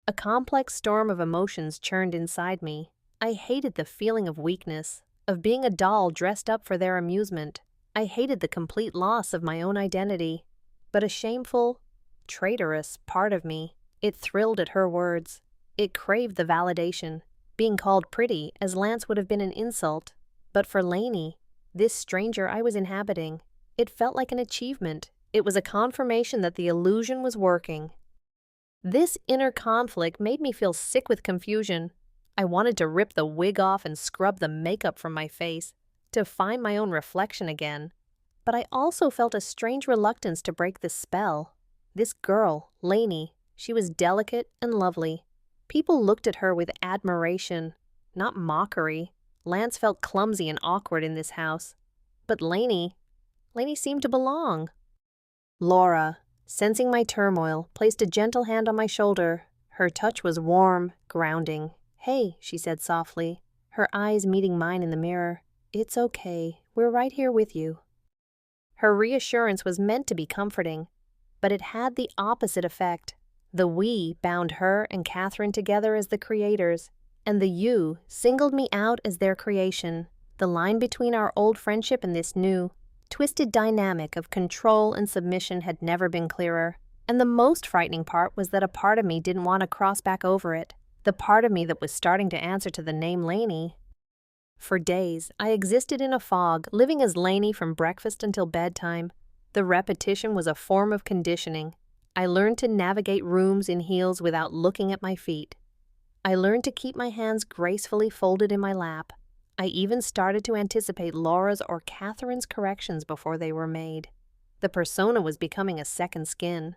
A complex storm of emotions churned inside me. I hated the feeling of weakness, of being a doll dressed up for their amusement. I hated the complete loss of my own identity. But a shameful, traitorous part of me, it thrilled at her words. It craved the validation. Being called pretty, as Lance would have been an insult. But for Lainey, this stranger I was inhabiting, it felt like an achievement. It was a confirmation that the illusion was working. This inner conflict made me feel sick with confusion. I wanted to rip the wig off and scrub the makeup from my face, to find my own reflection again. But I also felt a strange reluctance to break the spell. This girl, Lainey, she was delicate and lovely. People looked at her with admiration, not mockery. Lance felt clumsy and awkward in this house. But Lainey seemed to belong. Laura, sensing my turmoil, placed a gentle hand on my shoulder. Her touch was warm, grounding. "Hey," she said softly, her eyes meeting mine in the mirror. "It's okay. We're right here with you." Her reassurance was meant to be comforting, but it had the opposite effect. The we bound her and Catherine together as the creators, and the you singled me out as their creation. The line between our old friendship and this new, twisted dynamic of control and submission had never been clearer. And the most frightening part was that a part of me didn't want to cross back over it, the part of me that was starting to answer to the name Lainey. For days, I existed in a fog, living as Lainey from breakfast until bedtime. The repetition was a form of conditioning. I learned to navigate rooms in heels without looking at my feet. I learned to keep my hands gracefully folded in my lap. I even started to anticipate Laura's or Catherine's corrections before they were made. The persona was becoming a second skin.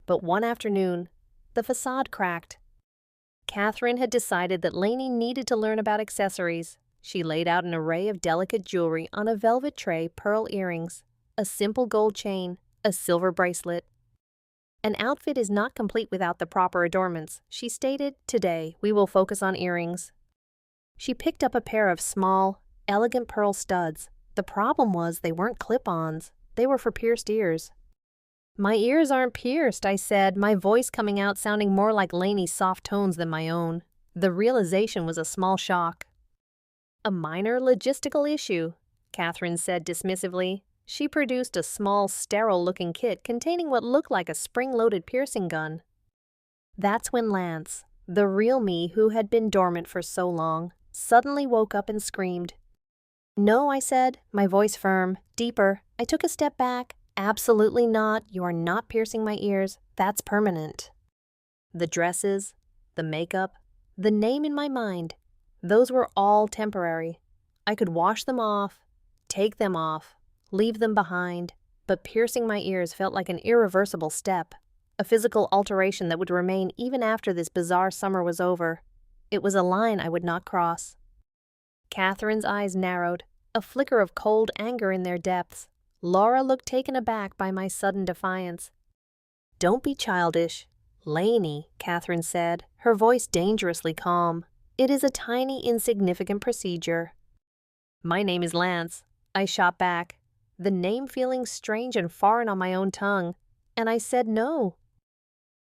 But one afternoon, the facade cracked. Catherine had decided that Lainey needed to learn about accessories. She laid out an array of delicate jewelry on a velvet tray, pearl earrings, a simple gold chain, a silver bracelet. An outfit is not complete without the proper adornments, she stated. Today, we will focus on earrings. She picked up a pair of small, elegant pearl studs. The problem was they weren't clip-ons. They were for pierced ears. My ears aren't pierced, I said, my voice coming out sounding more like Lainey's soft tones than my own. The realization was a small shock. A minor logistical issue, Catherine said dismissively. She produced a small, sterile-looking kit containing what looked like a spring-loaded piercing gun. That's when Lance, the real me who had been dormant for so long, suddenly woke up and screamed. No, I said, my voice firm, deeper. I took a step back. Absolutely not. You are not piercing my ears. That's permanent. The dresses, the makeup, the name in my mind, those were all temporary. I could wash them off, take them off, leave them behind, but piercing my ears felt like an irreversible step, a physical alteration that would remain even after this bizarre summer was over. It was a line I would not cross. Catherine's eyes narrowed, a flicker of cold anger in their depths. Laura looked taken aback by my sudden defiance. Don't be childish. Lainey, Catherine said, her voice dangerously calm. It is a tiny, insignificant procedure. My name is Lance. I shot back, the name feeling strange and foreign on my own tongue, and I said no.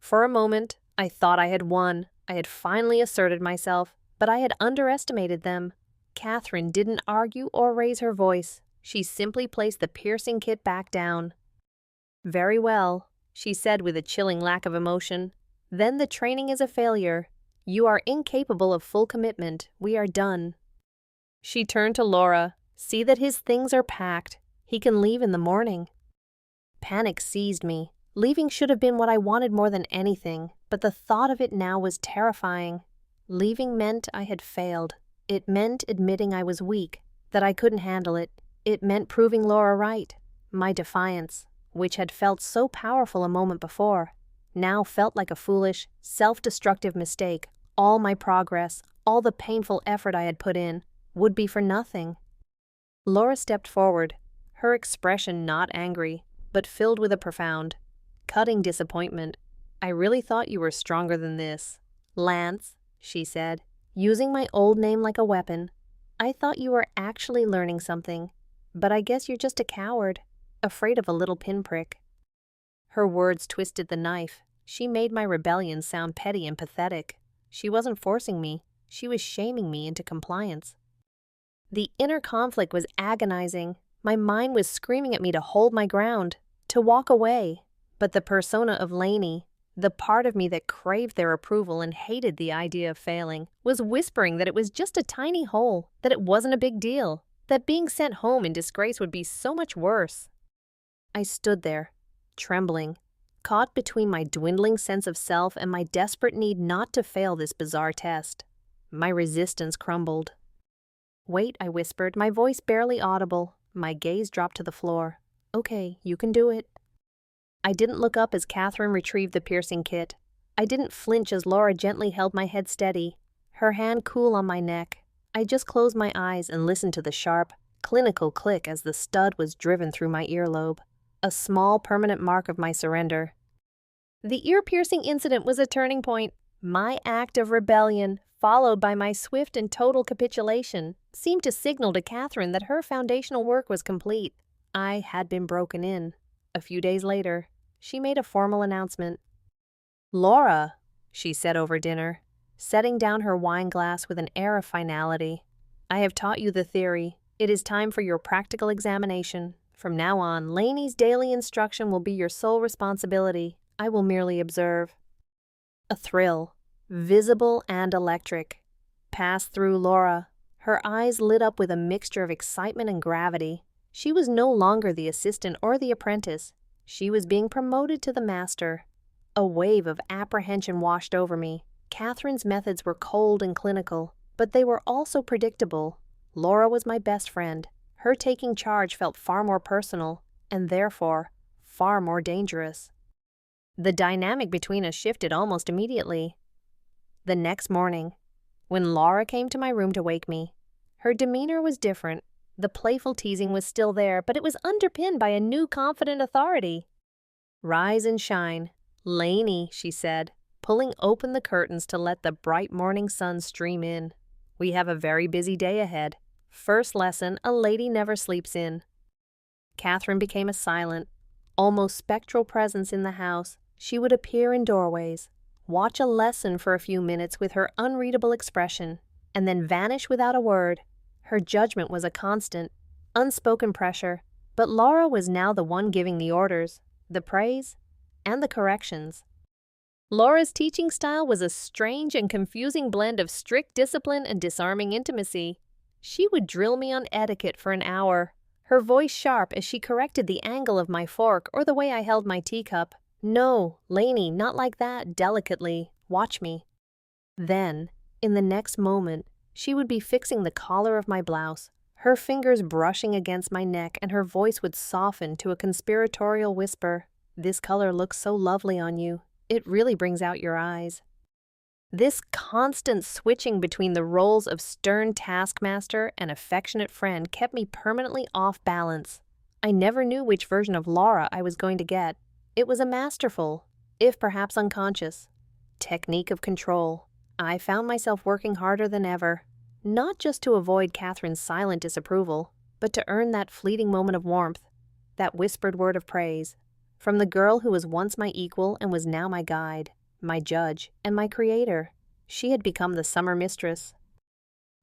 For a moment, I thought I had won. I had finally asserted myself, but I had underestimated them. Catherine didn't argue or raise her voice. She simply placed the piercing kit back down. Very well, she said with a chilling lack of emotion. Then the training is a failure. You are incapable of full commitment. We are done. She turned to Laura. See that his things are packed. He can leave in the morning. Panic seized me. Leaving should have been what I wanted more than anything, but the thought of it now was terrifying. Leaving meant I had failed. It meant admitting I was weak, that I couldn't handle it. It meant proving Laura right. My defiance, which had felt so powerful a moment before, now felt like a foolish, self-destructive mistake. All my progress, all the painful effort I had put in, would be for nothing. Laura stepped forward, her expression not angry, but filled with a profound, cutting disappointment. I really thought you were stronger than this. Lance, she said, using my old name like a weapon. I thought you were actually learning something, but I guess you're just a coward, afraid of a little pinprick. Her words twisted the knife. She made my rebellion sound petty and pathetic. She wasn't forcing me. She was shaming me into compliance. The inner conflict was agonizing. My mind was screaming at me to hold my ground, to walk away. But the persona of Lainey, the part of me that craved their approval and hated the idea of failing, was whispering that it was just a tiny hole, that it wasn't a big deal, that being sent home in disgrace would be so much worse. I stood there, trembling, caught between my dwindling sense of self and my desperate need not to fail this bizarre test. My resistance crumbled. Wait, I whispered, my voice barely audible. My gaze dropped to the floor. Okay, you can do it. I didn't look up as Catherine retrieved the piercing kit. I didn't flinch as Laura gently held my head steady, her hand cool on my neck. I just closed my eyes and listened to the sharp, clinical click as the stud was driven through my earlobe, a small permanent mark of my surrender. The ear-piercing incident was a turning point. My act of rebellion, followed by my swift and total capitulation, seemed to signal to Catherine that her foundational work was complete. I had been broken in. A few days later, she made a formal announcement. Laura, she said over dinner, setting down her wine glass with an air of finality, I have taught you the theory. It is time for your practical examination. From now on, Lainey's daily instruction will be your sole responsibility. I will merely observe. A thrill, visible and electric, passed through Laura. Her eyes lit up with a mixture of excitement and gravity. She was no longer the assistant or the apprentice. She was being promoted to the master. A wave of apprehension washed over me. Catherine's methods were cold and clinical, but they were also predictable. Laura was my best friend. Her taking charge felt far more personal, and therefore, far more dangerous. The dynamic between us shifted almost immediately. The next morning, when Laura came to my room to wake me, her demeanor was different. The playful teasing was still there, but it was underpinned by a new confident authority. "Rise and shine. Lainey," she said, pulling open the curtains to let the bright morning sun stream in. "We have a very busy day ahead. First lesson a lady never sleeps in." Catherine became a silent, almost spectral presence in the house. She would appear in doorways, watch a lesson for a few minutes with her unreadable expression, and then vanish without a word. Her judgment was a constant, unspoken pressure, but Laura was now the one giving the orders, the praise, and the corrections. Laura's teaching style was a strange and confusing blend of strict discipline and disarming intimacy. She would drill me on etiquette for an hour, her voice sharp as she corrected the angle of my fork or the way I held my teacup. "No, Lainey, not like that," delicately. "Watch me." Then, in the next moment, she would be fixing the collar of my blouse, her fingers brushing against my neck, and her voice would soften to a conspiratorial whisper. "This color looks so lovely on you. It really brings out your eyes." This constant switching between the roles of stern taskmaster and affectionate friend kept me permanently off balance. I never knew which version of Laura I was going to get. It was a masterful, if perhaps unconscious, technique of control. I found myself working harder than ever, not just to avoid Catherine's silent disapproval, but to earn that fleeting moment of warmth, that whispered word of praise, from the girl who was once my equal and was now my guide, my judge, and my creator. She had become the summer mistress.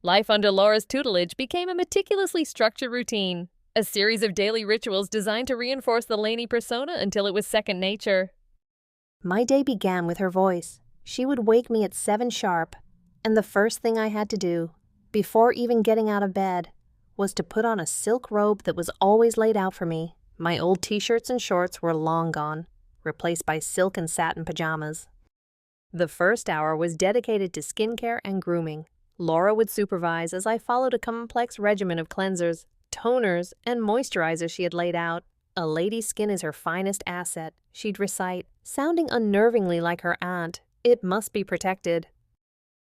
Life under Laura's tutelage became a meticulously structured routine, a series of daily rituals designed to reinforce the Lainey persona until it was second nature. My day began with her voice. She would wake me at 7 sharp, and the first thing I had to do, before even getting out of bed, was to put on a silk robe that was always laid out for me. My old t-shirts and shorts were long gone, replaced by silk and satin pajamas. The first hour was dedicated to skincare and grooming. Laura would supervise as I followed a complex regimen of cleansers, toners, and moisturizers she had laid out. "A lady's skin is her finest asset," she'd recite, sounding unnervingly like her aunt. "It must be protected."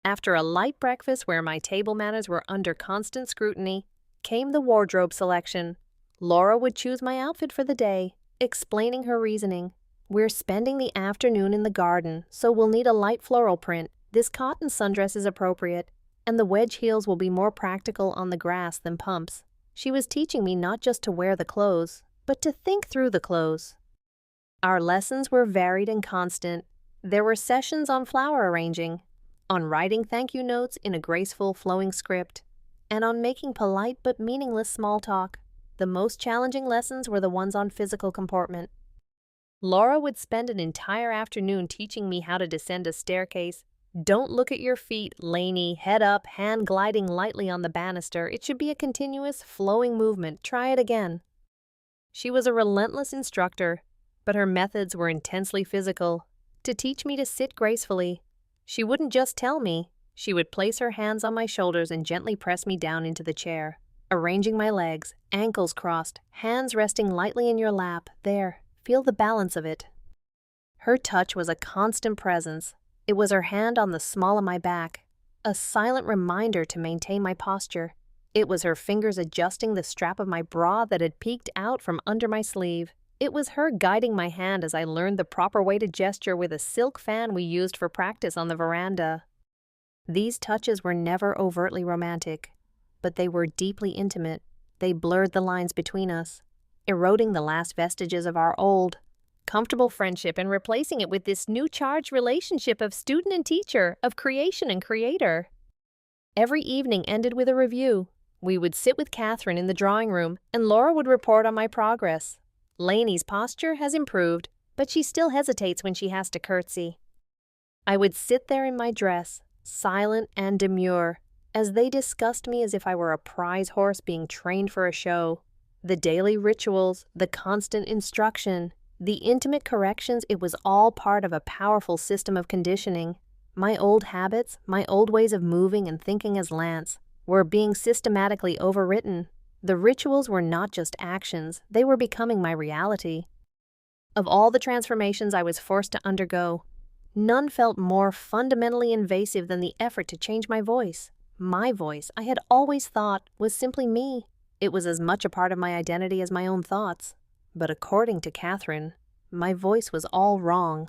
After a light breakfast where my table manners were under constant scrutiny, came the wardrobe selection. Laura would choose my outfit for the day, explaining her reasoning. "We're spending the afternoon in the garden, so we'll need a light floral print. This cotton sundress is appropriate, and the wedge heels will be more practical on the grass than pumps." She was teaching me not just to wear the clothes, but to think through the clothes. Our lessons were varied and constant. There were sessions on flower arranging, on writing thank you notes in a graceful, flowing script, and on making polite but meaningless small talk. The most challenging lessons were the ones on physical comportment. Laura would spend an entire afternoon teaching me how to descend a staircase. "Don't look at your feet, Lainey. Head up, hand gliding lightly on the banister. It should be a continuous, flowing movement. Try it again." She was a relentless instructor, but her methods were intensely physical. To teach me to sit gracefully, she wouldn't just tell me. She would place her hands on my shoulders and gently press me down into the chair, arranging my legs, ankles crossed, hands resting lightly in your lap. "There, feel the balance of it." Her touch was a constant presence. It was her hand on the small of my back, a silent reminder to maintain my posture. It was her fingers adjusting the strap of my bra that had peeked out from under my sleeve. It was her guiding my hand as I learned the proper way to gesture with a silk fan we used for practice on the veranda. These touches were never overtly romantic, but they were deeply intimate. They blurred the lines between us, eroding the last vestiges of our old, comfortable friendship and replacing it with this new charged relationship of student and teacher, of creation and creator. Every evening ended with a review. We would sit with Catherine in the drawing room, and Laura would report on my progress. "Lainey's posture has improved, but she still hesitates when she has to curtsy." I would sit there in my dress, silent and demure, as they discussed me as if I were a prize horse being trained for a show. The daily rituals, the constant instruction, the intimate corrections, it was all part of a powerful system of conditioning. My old habits, my old ways of moving and thinking as Lance, were being systematically overwritten. The rituals were not just actions, they were becoming my reality. Of all the transformations I was forced to undergo, none felt more fundamentally invasive than the effort to change my voice. My voice, I had always thought, was simply me. It was as much a part of my identity as my own thoughts. But according to Catherine, my voice was all wrong.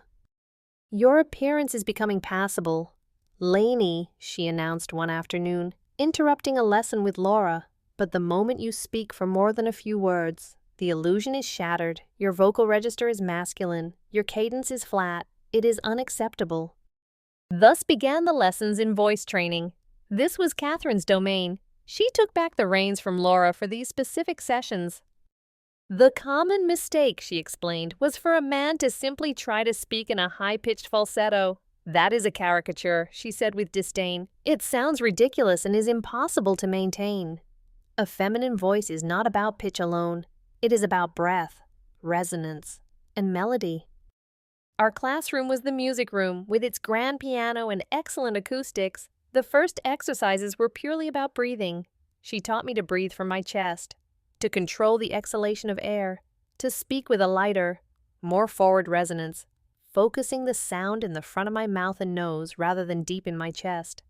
"Your appearance is becoming passable, Lainey," she announced one afternoon, interrupting a lesson with Laura. "But the moment you speak for more than a few words, the illusion is shattered. Your vocal register is masculine. Your cadence is flat. It is unacceptable." Thus began the lessons in voice training. This was Catherine's domain. She took back the reins from Laura for these specific sessions. "The common mistake," she explained, "was for a man to simply try to speak in a high-pitched falsetto. That is a caricature," she said with disdain. "It sounds ridiculous and is impossible to maintain. A feminine voice is not about pitch alone. It is about breath, resonance, and melody." Our classroom was the music room, with its grand piano and excellent acoustics. The first exercises were purely about breathing. She taught me to breathe from my chest, to control the exhalation of air, to speak with a lighter, more forward resonance, focusing the sound in the front of my mouth and nose rather than deep in my chest.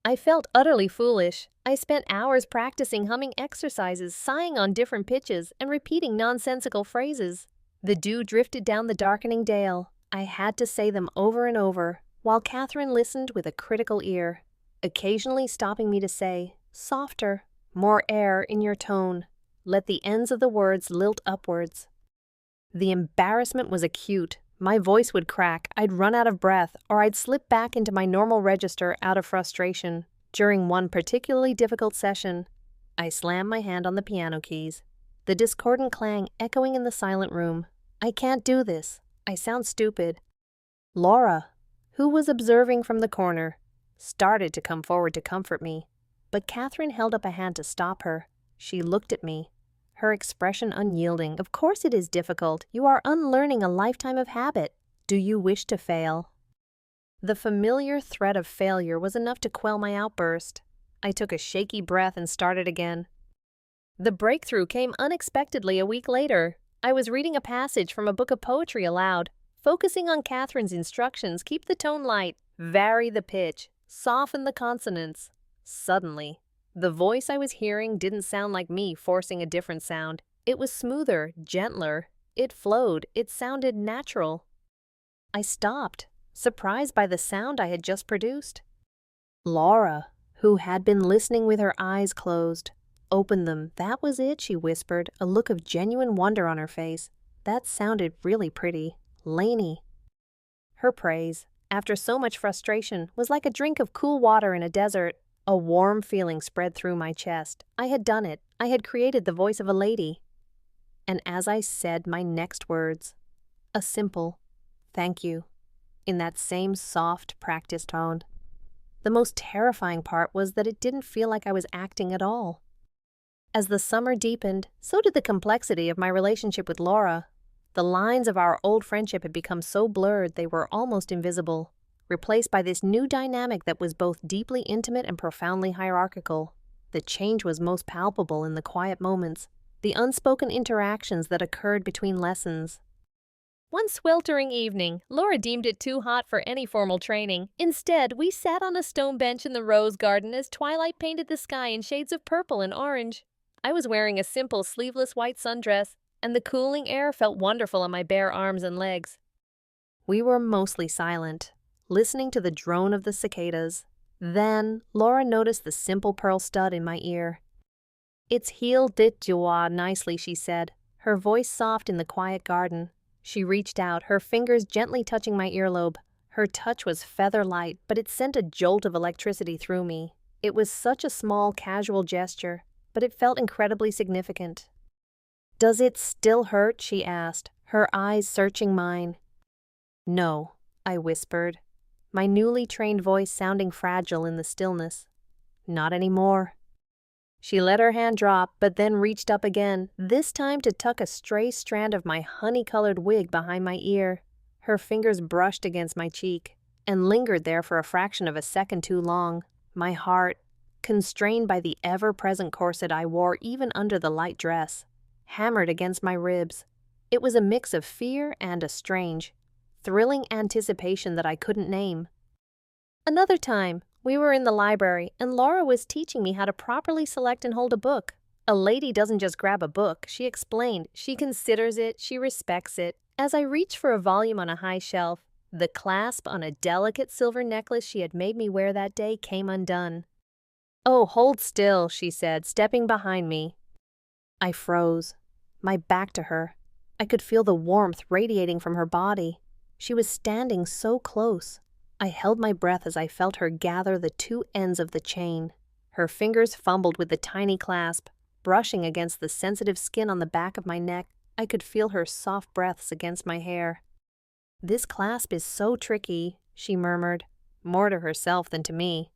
I felt utterly foolish. I spent hours practicing humming exercises, sighing on different pitches, and repeating nonsensical phrases. The dew drifted down the darkening dale. I had to say them over and over, while Catherine listened with a critical ear, occasionally stopping me to say, "Softer, more air in your tone. Let the ends of the words lilt upwards." The embarrassment was acute. My voice would crack, I'd run out of breath, or I'd slip back into my normal register out of frustration. During one particularly difficult session, I slammed my hand on the piano keys, the discordant clang echoing in the silent room. "I can't do this. I sound stupid." Laura, who was observing from the corner, started to come forward to comfort me, but Catherine held up a hand to stop her. She looked at me, her expression unyielding. "Of course it is difficult. You are unlearning a lifetime of habit. Do you wish to fail?" The familiar threat of failure was enough to quell my outburst. I took a shaky breath and started again. The breakthrough came unexpectedly a week later. I was reading a passage from a book of poetry aloud, focusing on Catherine's instructions: keep the tone light, vary the pitch, soften the consonants. Suddenly, the voice I was hearing didn't sound like me forcing a different sound. It was smoother, gentler. It flowed. It sounded natural. I stopped, surprised by the sound I had just produced. Laura, who had been listening with her eyes closed, opened them. "That was it," she whispered, a look of genuine wonder on her face. "That sounded really pretty. Lainey." Her praise, after so much frustration, was like a drink of cool water in a desert. A warm feeling spread through my chest. I had done it. I had created the voice of a lady. And as I said my next words, a simple "thank you," in that same soft, practiced tone, the most terrifying part was that it didn't feel like I was acting at all. As the summer deepened, so did the complexity of my relationship with Laura. The lines of our old friendship had become so blurred they were almost invisible, replaced by this new dynamic that was both deeply intimate and profoundly hierarchical. The change was most palpable in the quiet moments, the unspoken interactions that occurred between lessons. One sweltering evening, Laura deemed it too hot for any formal training. Instead, we sat on a stone bench in the rose garden as twilight painted the sky in shades of purple and orange. I was wearing a simple sleeveless white sundress, and the cooling air felt wonderful on my bare arms and legs. We were mostly silent, listening to the drone of the cicadas. Then, Laura noticed the simple pearl stud in my ear. "It's healed it joie nicely," she said, her voice soft in the quiet garden. She reached out, her fingers gently touching my earlobe. Her touch was feather-light, but it sent a jolt of electricity through me. It was such a small, casual gesture, but it felt incredibly significant. "Does it still hurt?" she asked, her eyes searching mine. "No," I whispered, my newly trained voice sounding fragile in the stillness. "Not anymore." She let her hand drop, but then reached up again, this time to tuck a stray strand of my honey-colored wig behind my ear. Her fingers brushed against my cheek and lingered there for a fraction of a second too long. My heart constrained by the ever-present corset I wore even under the light dress, hammered against my ribs. It was a mix of fear and a strange, thrilling anticipation that I couldn't name. Another time, we were in the library and Laura was teaching me how to properly select and hold a book. A lady doesn't just grab a book, she explained. She considers it, she respects it. As I reached for a volume on a high shelf, the clasp on a delicate silver necklace she had made me wear that day came undone. "Oh, hold still," she said, stepping behind me. I froze, my back to her. I could feel the warmth radiating from her body. She was standing so close. I held my breath as I felt her gather the two ends of the chain. Her fingers fumbled with the tiny clasp, brushing against the sensitive skin on the back of my neck. I could feel her soft breaths against my hair. "This clasp is so tricky," she murmured, more to herself than to me.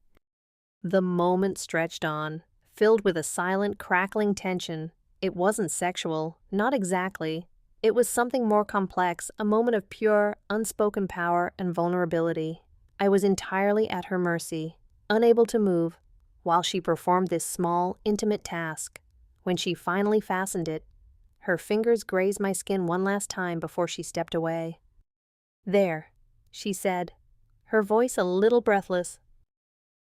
The moment stretched on, filled with a silent, crackling tension. It wasn't sexual, not exactly. It was something more complex, a moment of pure, unspoken power and vulnerability. I was entirely at her mercy, unable to move, while she performed this small, intimate task. When she finally fastened it, her fingers grazed my skin one last time before she stepped away. "There," she said, her voice a little breathless.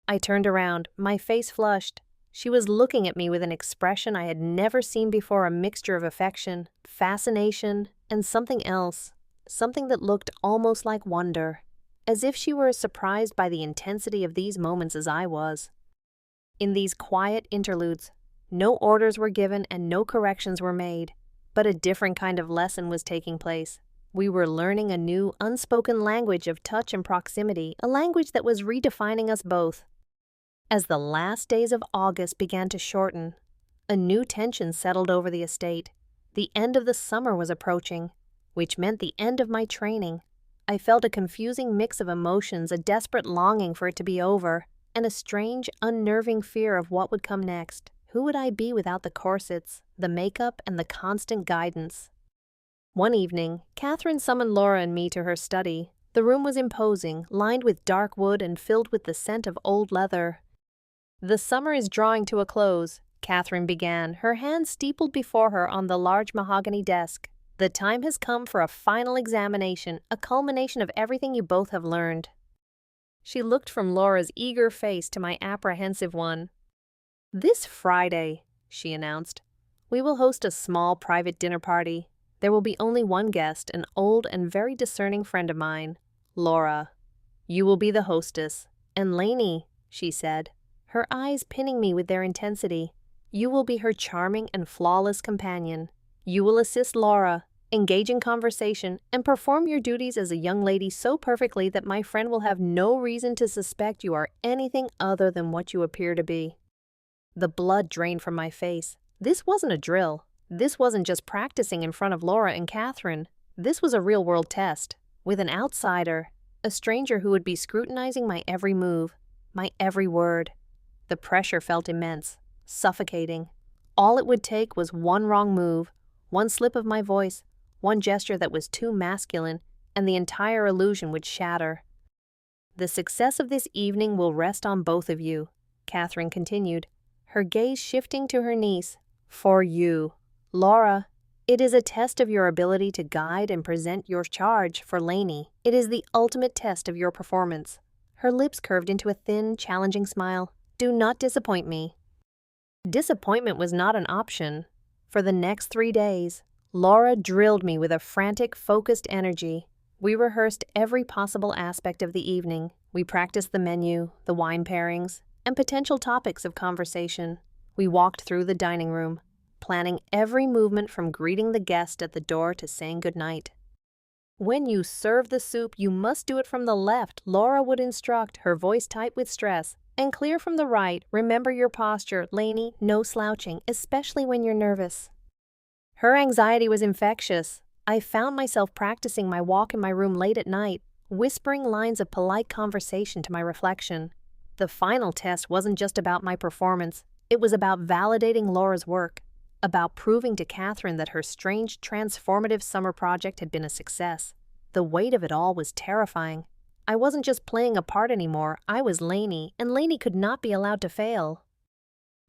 I turned around, my face flushed. She was looking at me with an expression I had never seen before, a mixture of affection, fascination, and something else, something that looked almost like wonder, as if she were as surprised by the intensity of these moments as I was. In these quiet interludes, no orders were given and no corrections were made, but a different kind of lesson was taking place. We were learning a new, unspoken language of touch and proximity, a language that was redefining us both. As the last days of August began to shorten, a new tension settled over the estate. The end of the summer was approaching, which meant the end of my training. I felt a confusing mix of emotions, a desperate longing for it to be over, and a strange, unnerving fear of what would come next. Who would I be without the corsets, the makeup, and the constant guidance? One evening, Catherine summoned Laura and me to her study. The room was imposing, lined with dark wood and filled with the scent of old leather. "The summer is drawing to a close," Catherine began, her hands steepled before her on the large mahogany desk. "The time has come for a final examination, a culmination of everything you both have learned." She looked from Laura's eager face to my apprehensive one. "This Friday," she announced, "we will host a small private dinner party. There will be only one guest, an old and very discerning friend of mine, Laura. You will be the hostess. And Lainey," she said, her eyes pinning me with their intensity, "you will be her charming and flawless companion. You will assist Laura, engage in conversation, and perform your duties as a young lady so perfectly that my friend will have no reason to suspect you are anything other than what you appear to be." The blood drained from my face. This wasn't a drill. This wasn't just practicing in front of Laura and Catherine. This was a real-world test, with an outsider, a stranger who would be scrutinizing my every move, my every word. The pressure felt immense, suffocating. All it would take was one wrong move, one slip of my voice, one gesture that was too masculine, and the entire illusion would shatter. "The success of this evening will rest on both of you," Catherine continued, her gaze shifting to her niece. "For you, Laura, it is a test of your ability to guide and present your charge. For Lainey, it is the ultimate test of your performance." Her lips curved into a thin, challenging smile. "Do not disappoint me." Disappointment was not an option. For the next 3 days, Laura drilled me with a frantic, focused energy. We rehearsed every possible aspect of the evening. We practiced the menu, the wine pairings, and potential topics of conversation. We walked through the dining room, planning every movement from greeting the guest at the door to saying goodnight. "When you serve the soup, you must do it from the left," Laura would instruct, her voice tight with stress. "And clear from the right. Remember your posture, Lainey, no slouching, especially when you're nervous." Her anxiety was infectious. I found myself practicing my walk in my room late at night, whispering lines of polite conversation to my reflection. The final test wasn't just about my performance. It was about validating Laura's work, about proving to Catherine that her strange, transformative summer project had been a success. The weight of it all was terrifying. I wasn't just playing a part anymore, I was Lainey, and Lainey could not be allowed to fail.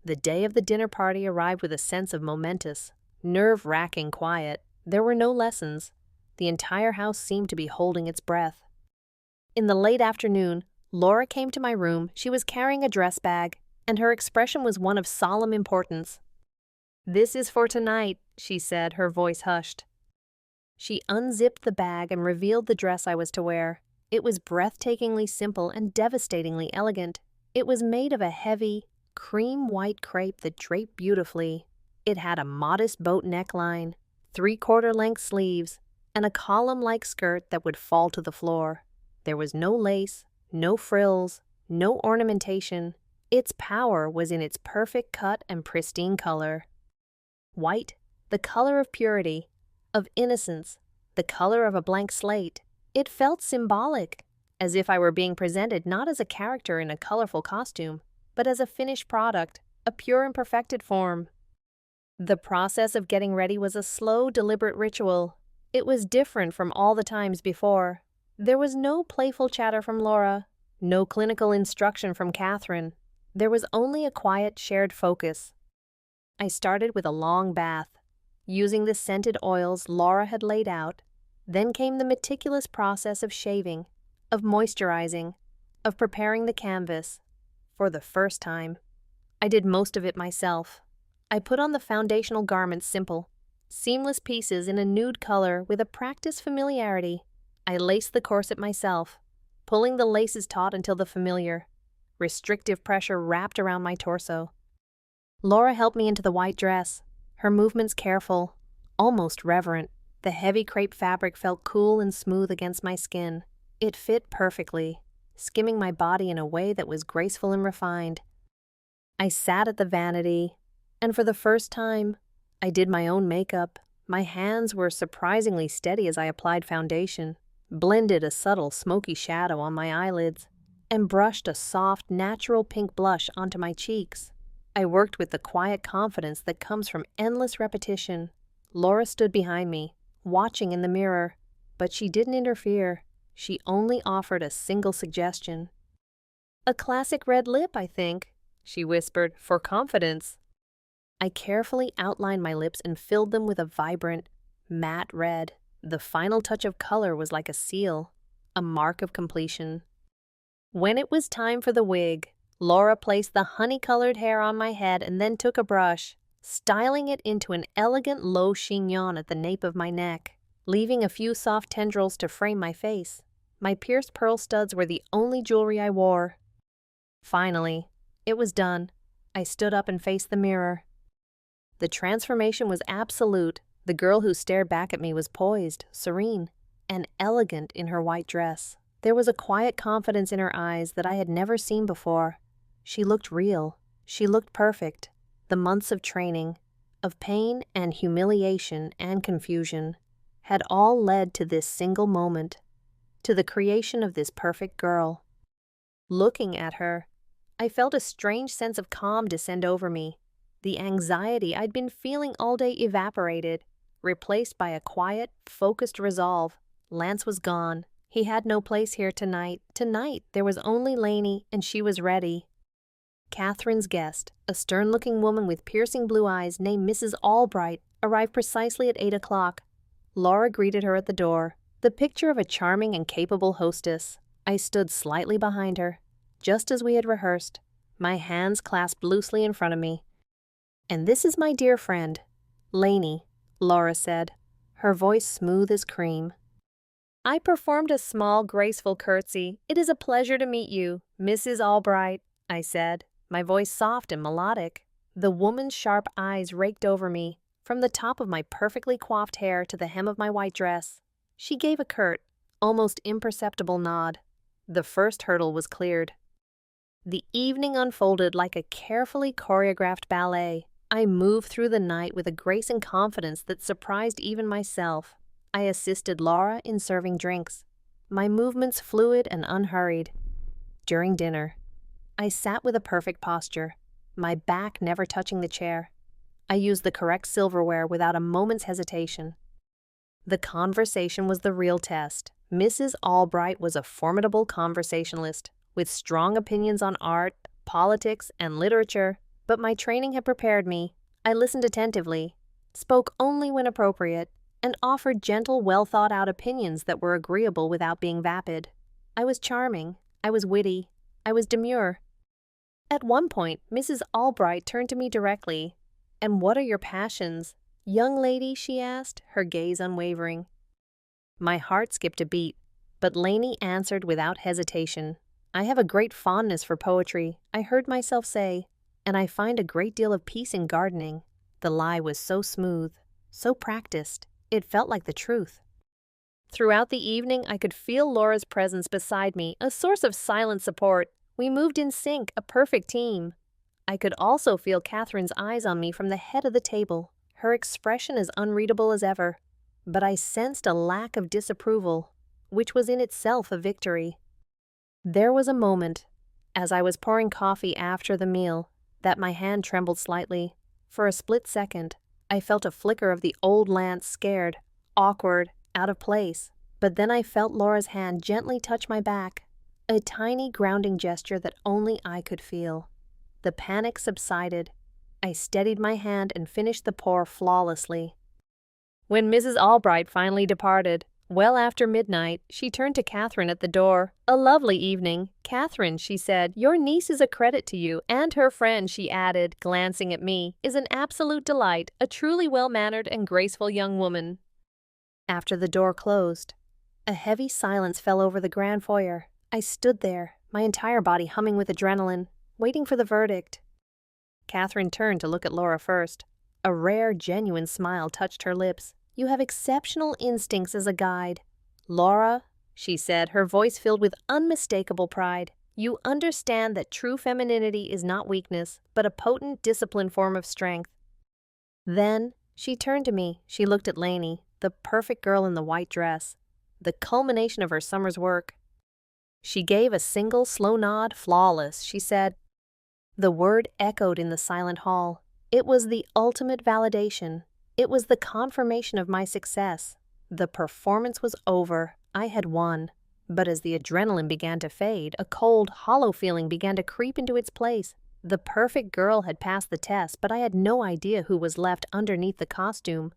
The day of the dinner party arrived with a sense of momentous, nerve-wracking quiet. There were no lessons. The entire house seemed to be holding its breath. In the late afternoon, Laura came to my room. She was carrying a dress bag, and her expression was one of solemn importance. "This is for tonight," she said, her voice hushed. She unzipped the bag and revealed the dress I was to wear. It was breathtakingly simple and devastatingly elegant. It was made of a heavy, cream-white crepe that draped beautifully. It had a modest boat neckline, 3/4-length sleeves, and a column-like skirt that would fall to the floor. There was no lace, no frills, no ornamentation. Its power was in its perfect cut and pristine color. White, the color of purity, of innocence, the color of a blank slate. It felt symbolic, as if I were being presented not as a character in a colorful costume, but as a finished product, a pure and perfected form. The process of getting ready was a slow, deliberate ritual. It was different from all the times before. There was no playful chatter from Laura, no clinical instruction from Catherine. There was only a quiet, shared focus. I started with a long bath, using the scented oils Laura had laid out. Then came the meticulous process of shaving, of moisturizing, of preparing the canvas. For the first time, I did most of it myself. I put on the foundational garments simple, seamless pieces in a nude color with a practiced familiarity. I laced the corset myself, pulling the laces taut until the familiar, restrictive pressure wrapped around my torso. Laura helped me into the white dress, her movements careful, almost reverent. The heavy crepe fabric felt cool and smooth against my skin. It fit perfectly, skimming my body in a way that was graceful and refined. I sat at the vanity, and for the first time, I did my own makeup. My hands were surprisingly steady as I applied foundation, blended a subtle smoky shadow on my eyelids, and brushed a soft, natural pink blush onto my cheeks. I worked with the quiet confidence that comes from endless repetition. Laura stood behind me, watching in the mirror, but she didn't interfere. She only offered a single suggestion. "A classic red lip, I think," she whispered, "for confidence." I carefully outlined my lips and filled them with a vibrant, matte red. The final touch of color was like a seal, a mark of completion. When it was time for the wig, Laura placed the honey-colored hair on my head and then took a brush, styling it into an elegant low chignon at the nape of my neck, leaving a few soft tendrils to frame my face. My pierced pearl studs were the only jewelry I wore. Finally, it was done. I stood up and faced the mirror. The transformation was absolute. The girl who stared back at me was poised, serene, and elegant in her white dress. There was a quiet confidence in her eyes that I had never seen before. She looked real. She looked perfect. The months of training, of pain and humiliation and confusion, had all led to this single moment, to the creation of this perfect girl. Looking at her, I felt a strange sense of calm descend over me. The anxiety I'd been feeling all day evaporated, replaced by a quiet, focused resolve. Lance was gone. He had no place here tonight. Tonight, there was only Lainey, and she was ready. Catherine's guest, a stern-looking woman with piercing blue eyes named Mrs. Albright, arrived precisely at 8 o'clock. Laura greeted her at the door, the picture of a charming and capable hostess. I stood slightly behind her, just as we had rehearsed, my hands clasped loosely in front of me. "And this is my dear friend, Lainey," Laura said, her voice smooth as cream. I performed a small, graceful curtsy. "It is a pleasure to meet you, Mrs. Albright," I said, my voice soft and melodic. The woman's sharp eyes raked over me, from the top of my perfectly coiffed hair to the hem of my white dress. She gave a curt, almost imperceptible nod. The first hurdle was cleared. The evening unfolded like a carefully choreographed ballet. I moved through the night with a grace and confidence that surprised even myself. I assisted Laura in serving drinks, my movements fluid and unhurried. During dinner, I sat with a perfect posture, my back never touching the chair. I used the correct silverware without a moment's hesitation. The conversation was the real test. Mrs. Albright was a formidable conversationalist, with strong opinions on art, politics, and literature. But my training had prepared me. I listened attentively, spoke only when appropriate, and offered gentle, well-thought-out opinions that were agreeable without being vapid. I was charming. I was witty. I was demure. At one point, Mrs. Albright turned to me directly. "And what are your passions, young lady?" she asked, her gaze unwavering. My heart skipped a beat, but Lainey answered without hesitation. "I have a great fondness for poetry," I heard myself say, "and I find a great deal of peace in gardening." The lie was so smooth, so practiced, it felt like the truth. Throughout the evening, I could feel Laura's presence beside me, a source of silent support. We moved in sync, a perfect team. I could also feel Catherine's eyes on me from the head of the table, her expression as unreadable as ever. But I sensed a lack of disapproval, which was in itself a victory. There was a moment, as I was pouring coffee after the meal, that my hand trembled slightly. For a split second, I felt a flicker of the old Lance, scared, awkward, out of place. But then I felt Laura's hand gently touch my back, a tiny grounding gesture that only I could feel. The panic subsided. I steadied my hand and finished the pour flawlessly. When Mrs. Albright finally departed, well after midnight, she turned to Catherine at the door. "A lovely evening. Catherine," she said, "your niece is a credit to you, and her friend," she added, glancing at me, "is an absolute delight, a truly well-mannered and graceful young woman." After the door closed, a heavy silence fell over the grand foyer. I stood there, my entire body humming with adrenaline, waiting for the verdict. Catherine turned to look at Laura first. A rare, genuine smile touched her lips. "You have exceptional instincts as a guide. Laura," she said, her voice filled with unmistakable pride, "you understand that true femininity is not weakness, but a potent, disciplined form of strength." Then she turned to me. She looked at Lainey, the perfect girl in the white dress, the culmination of her summer's work. She gave a single, slow nod. "Flawless," she said. The word echoed in the silent hall. It was the ultimate validation. It was the confirmation of my success. The performance was over. I had won. But as the adrenaline began to fade, a cold, hollow feeling began to creep into its place. The perfect girl had passed the test, but I had no idea who was left underneath the costume.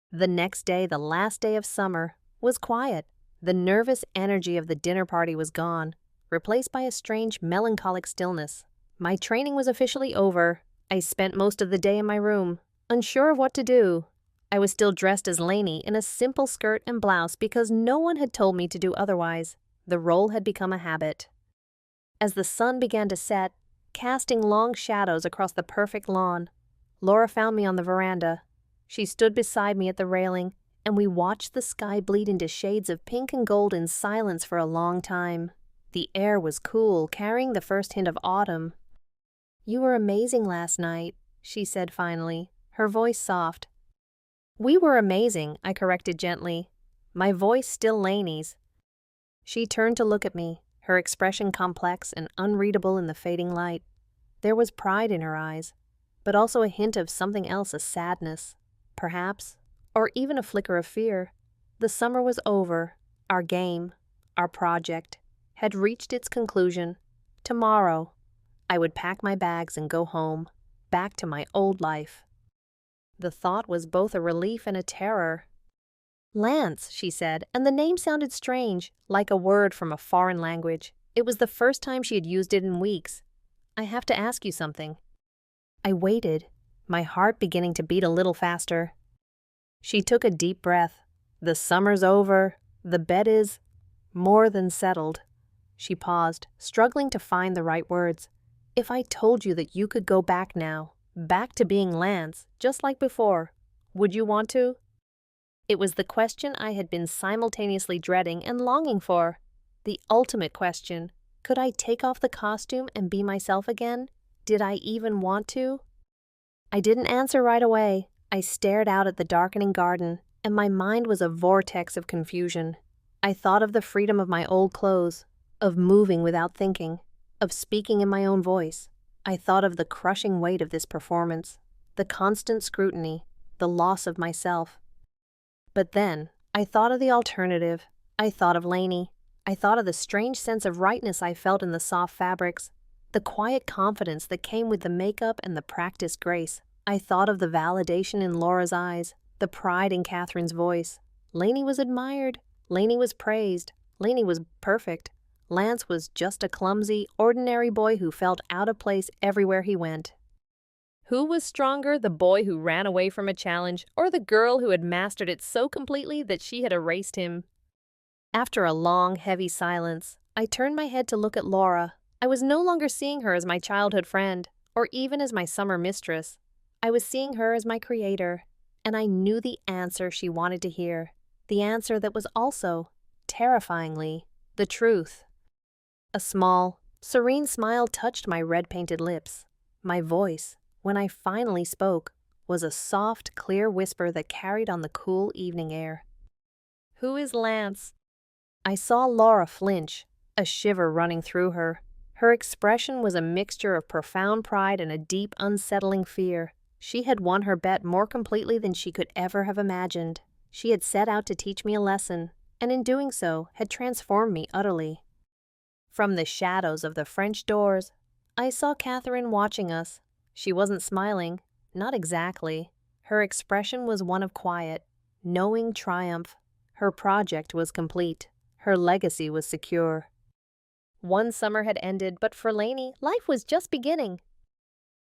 The next day, the last day of summer, was quiet. The nervous energy of the dinner party was gone, replaced by a strange, melancholic stillness. My training was officially over. I spent most of the day in my room, unsure of what to do. I was still dressed as Lainey in a simple skirt and blouse because no one had told me to do otherwise. The role had become a habit. As the sun began to set, casting long shadows across the perfect lawn, Laura found me on the veranda. She stood beside me at the railing, and we watched the sky bleed into shades of pink and gold in silence for a long time. The air was cool, carrying the first hint of autumn. "You were amazing last night," she said finally, her voice soft. "We were amazing," I corrected gently, my voice still Lainey's. She turned to look at me, her expression complex and unreadable in the fading light. There was pride in her eyes, but also a hint of something else, a sadness, perhaps, or even a flicker of fear. The summer was over. Our game, our project, had reached its conclusion. Tomorrow, I would pack my bags and go home, back to my old life. The thought was both a relief and a terror. "Lance," she said, and the name sounded strange, like a word from a foreign language. It was the first time she had used it in weeks. "I have to ask you something." I waited, my heart beginning to beat a little faster. She took a deep breath. "The summer's over. The bed is more than settled." She paused, struggling to find the right words. "If I told you that you could go back now, back to being Lance, just like before, would you want to?" It was the question I had been simultaneously dreading and longing for. The ultimate question. Could I take off the costume and be myself again? Did I even want to? I didn't answer right away. I stared out at the darkening garden, and my mind was a vortex of confusion. I thought of the freedom of my old clothes, of moving without thinking, of speaking in my own voice. I thought of the crushing weight of this performance, the constant scrutiny, the loss of myself. But then, I thought of the alternative. I thought of Lainey. I thought of the strange sense of rightness I felt in the soft fabrics, The quiet confidence that came with the makeup and the practiced grace. I thought of the validation in Laura's eyes, the pride in Catherine's voice. Lainey was admired. Lainey was praised. Lainey was perfect. Lance was just a clumsy, ordinary boy who felt out of place everywhere he went. Who was stronger, the boy who ran away from a challenge, or the girl who had mastered it so completely that she had erased him? After a long, heavy silence, I turned my head to look at Laura. I was no longer seeing her as my childhood friend, or even as my summer mistress. I was seeing her as my creator, and I knew the answer she wanted to hear. The answer that was also, terrifyingly, the truth. A small, serene smile touched my red-painted lips. My voice, when I finally spoke, was a soft, clear whisper that carried on the cool evening air. "Who is Lance?" I saw Laura flinch, a shiver running through her. Her expression was a mixture of profound pride and a deep, unsettling fear. She had won her bet more completely than she could ever have imagined. She had set out to teach me a lesson, and in doing so, had transformed me utterly. From the shadows of the French doors, I saw Catherine watching us. She wasn't smiling, not exactly. Her expression was one of quiet, knowing triumph. Her project was complete. Her legacy was secure. One summer had ended, but for Lainey, life was just beginning.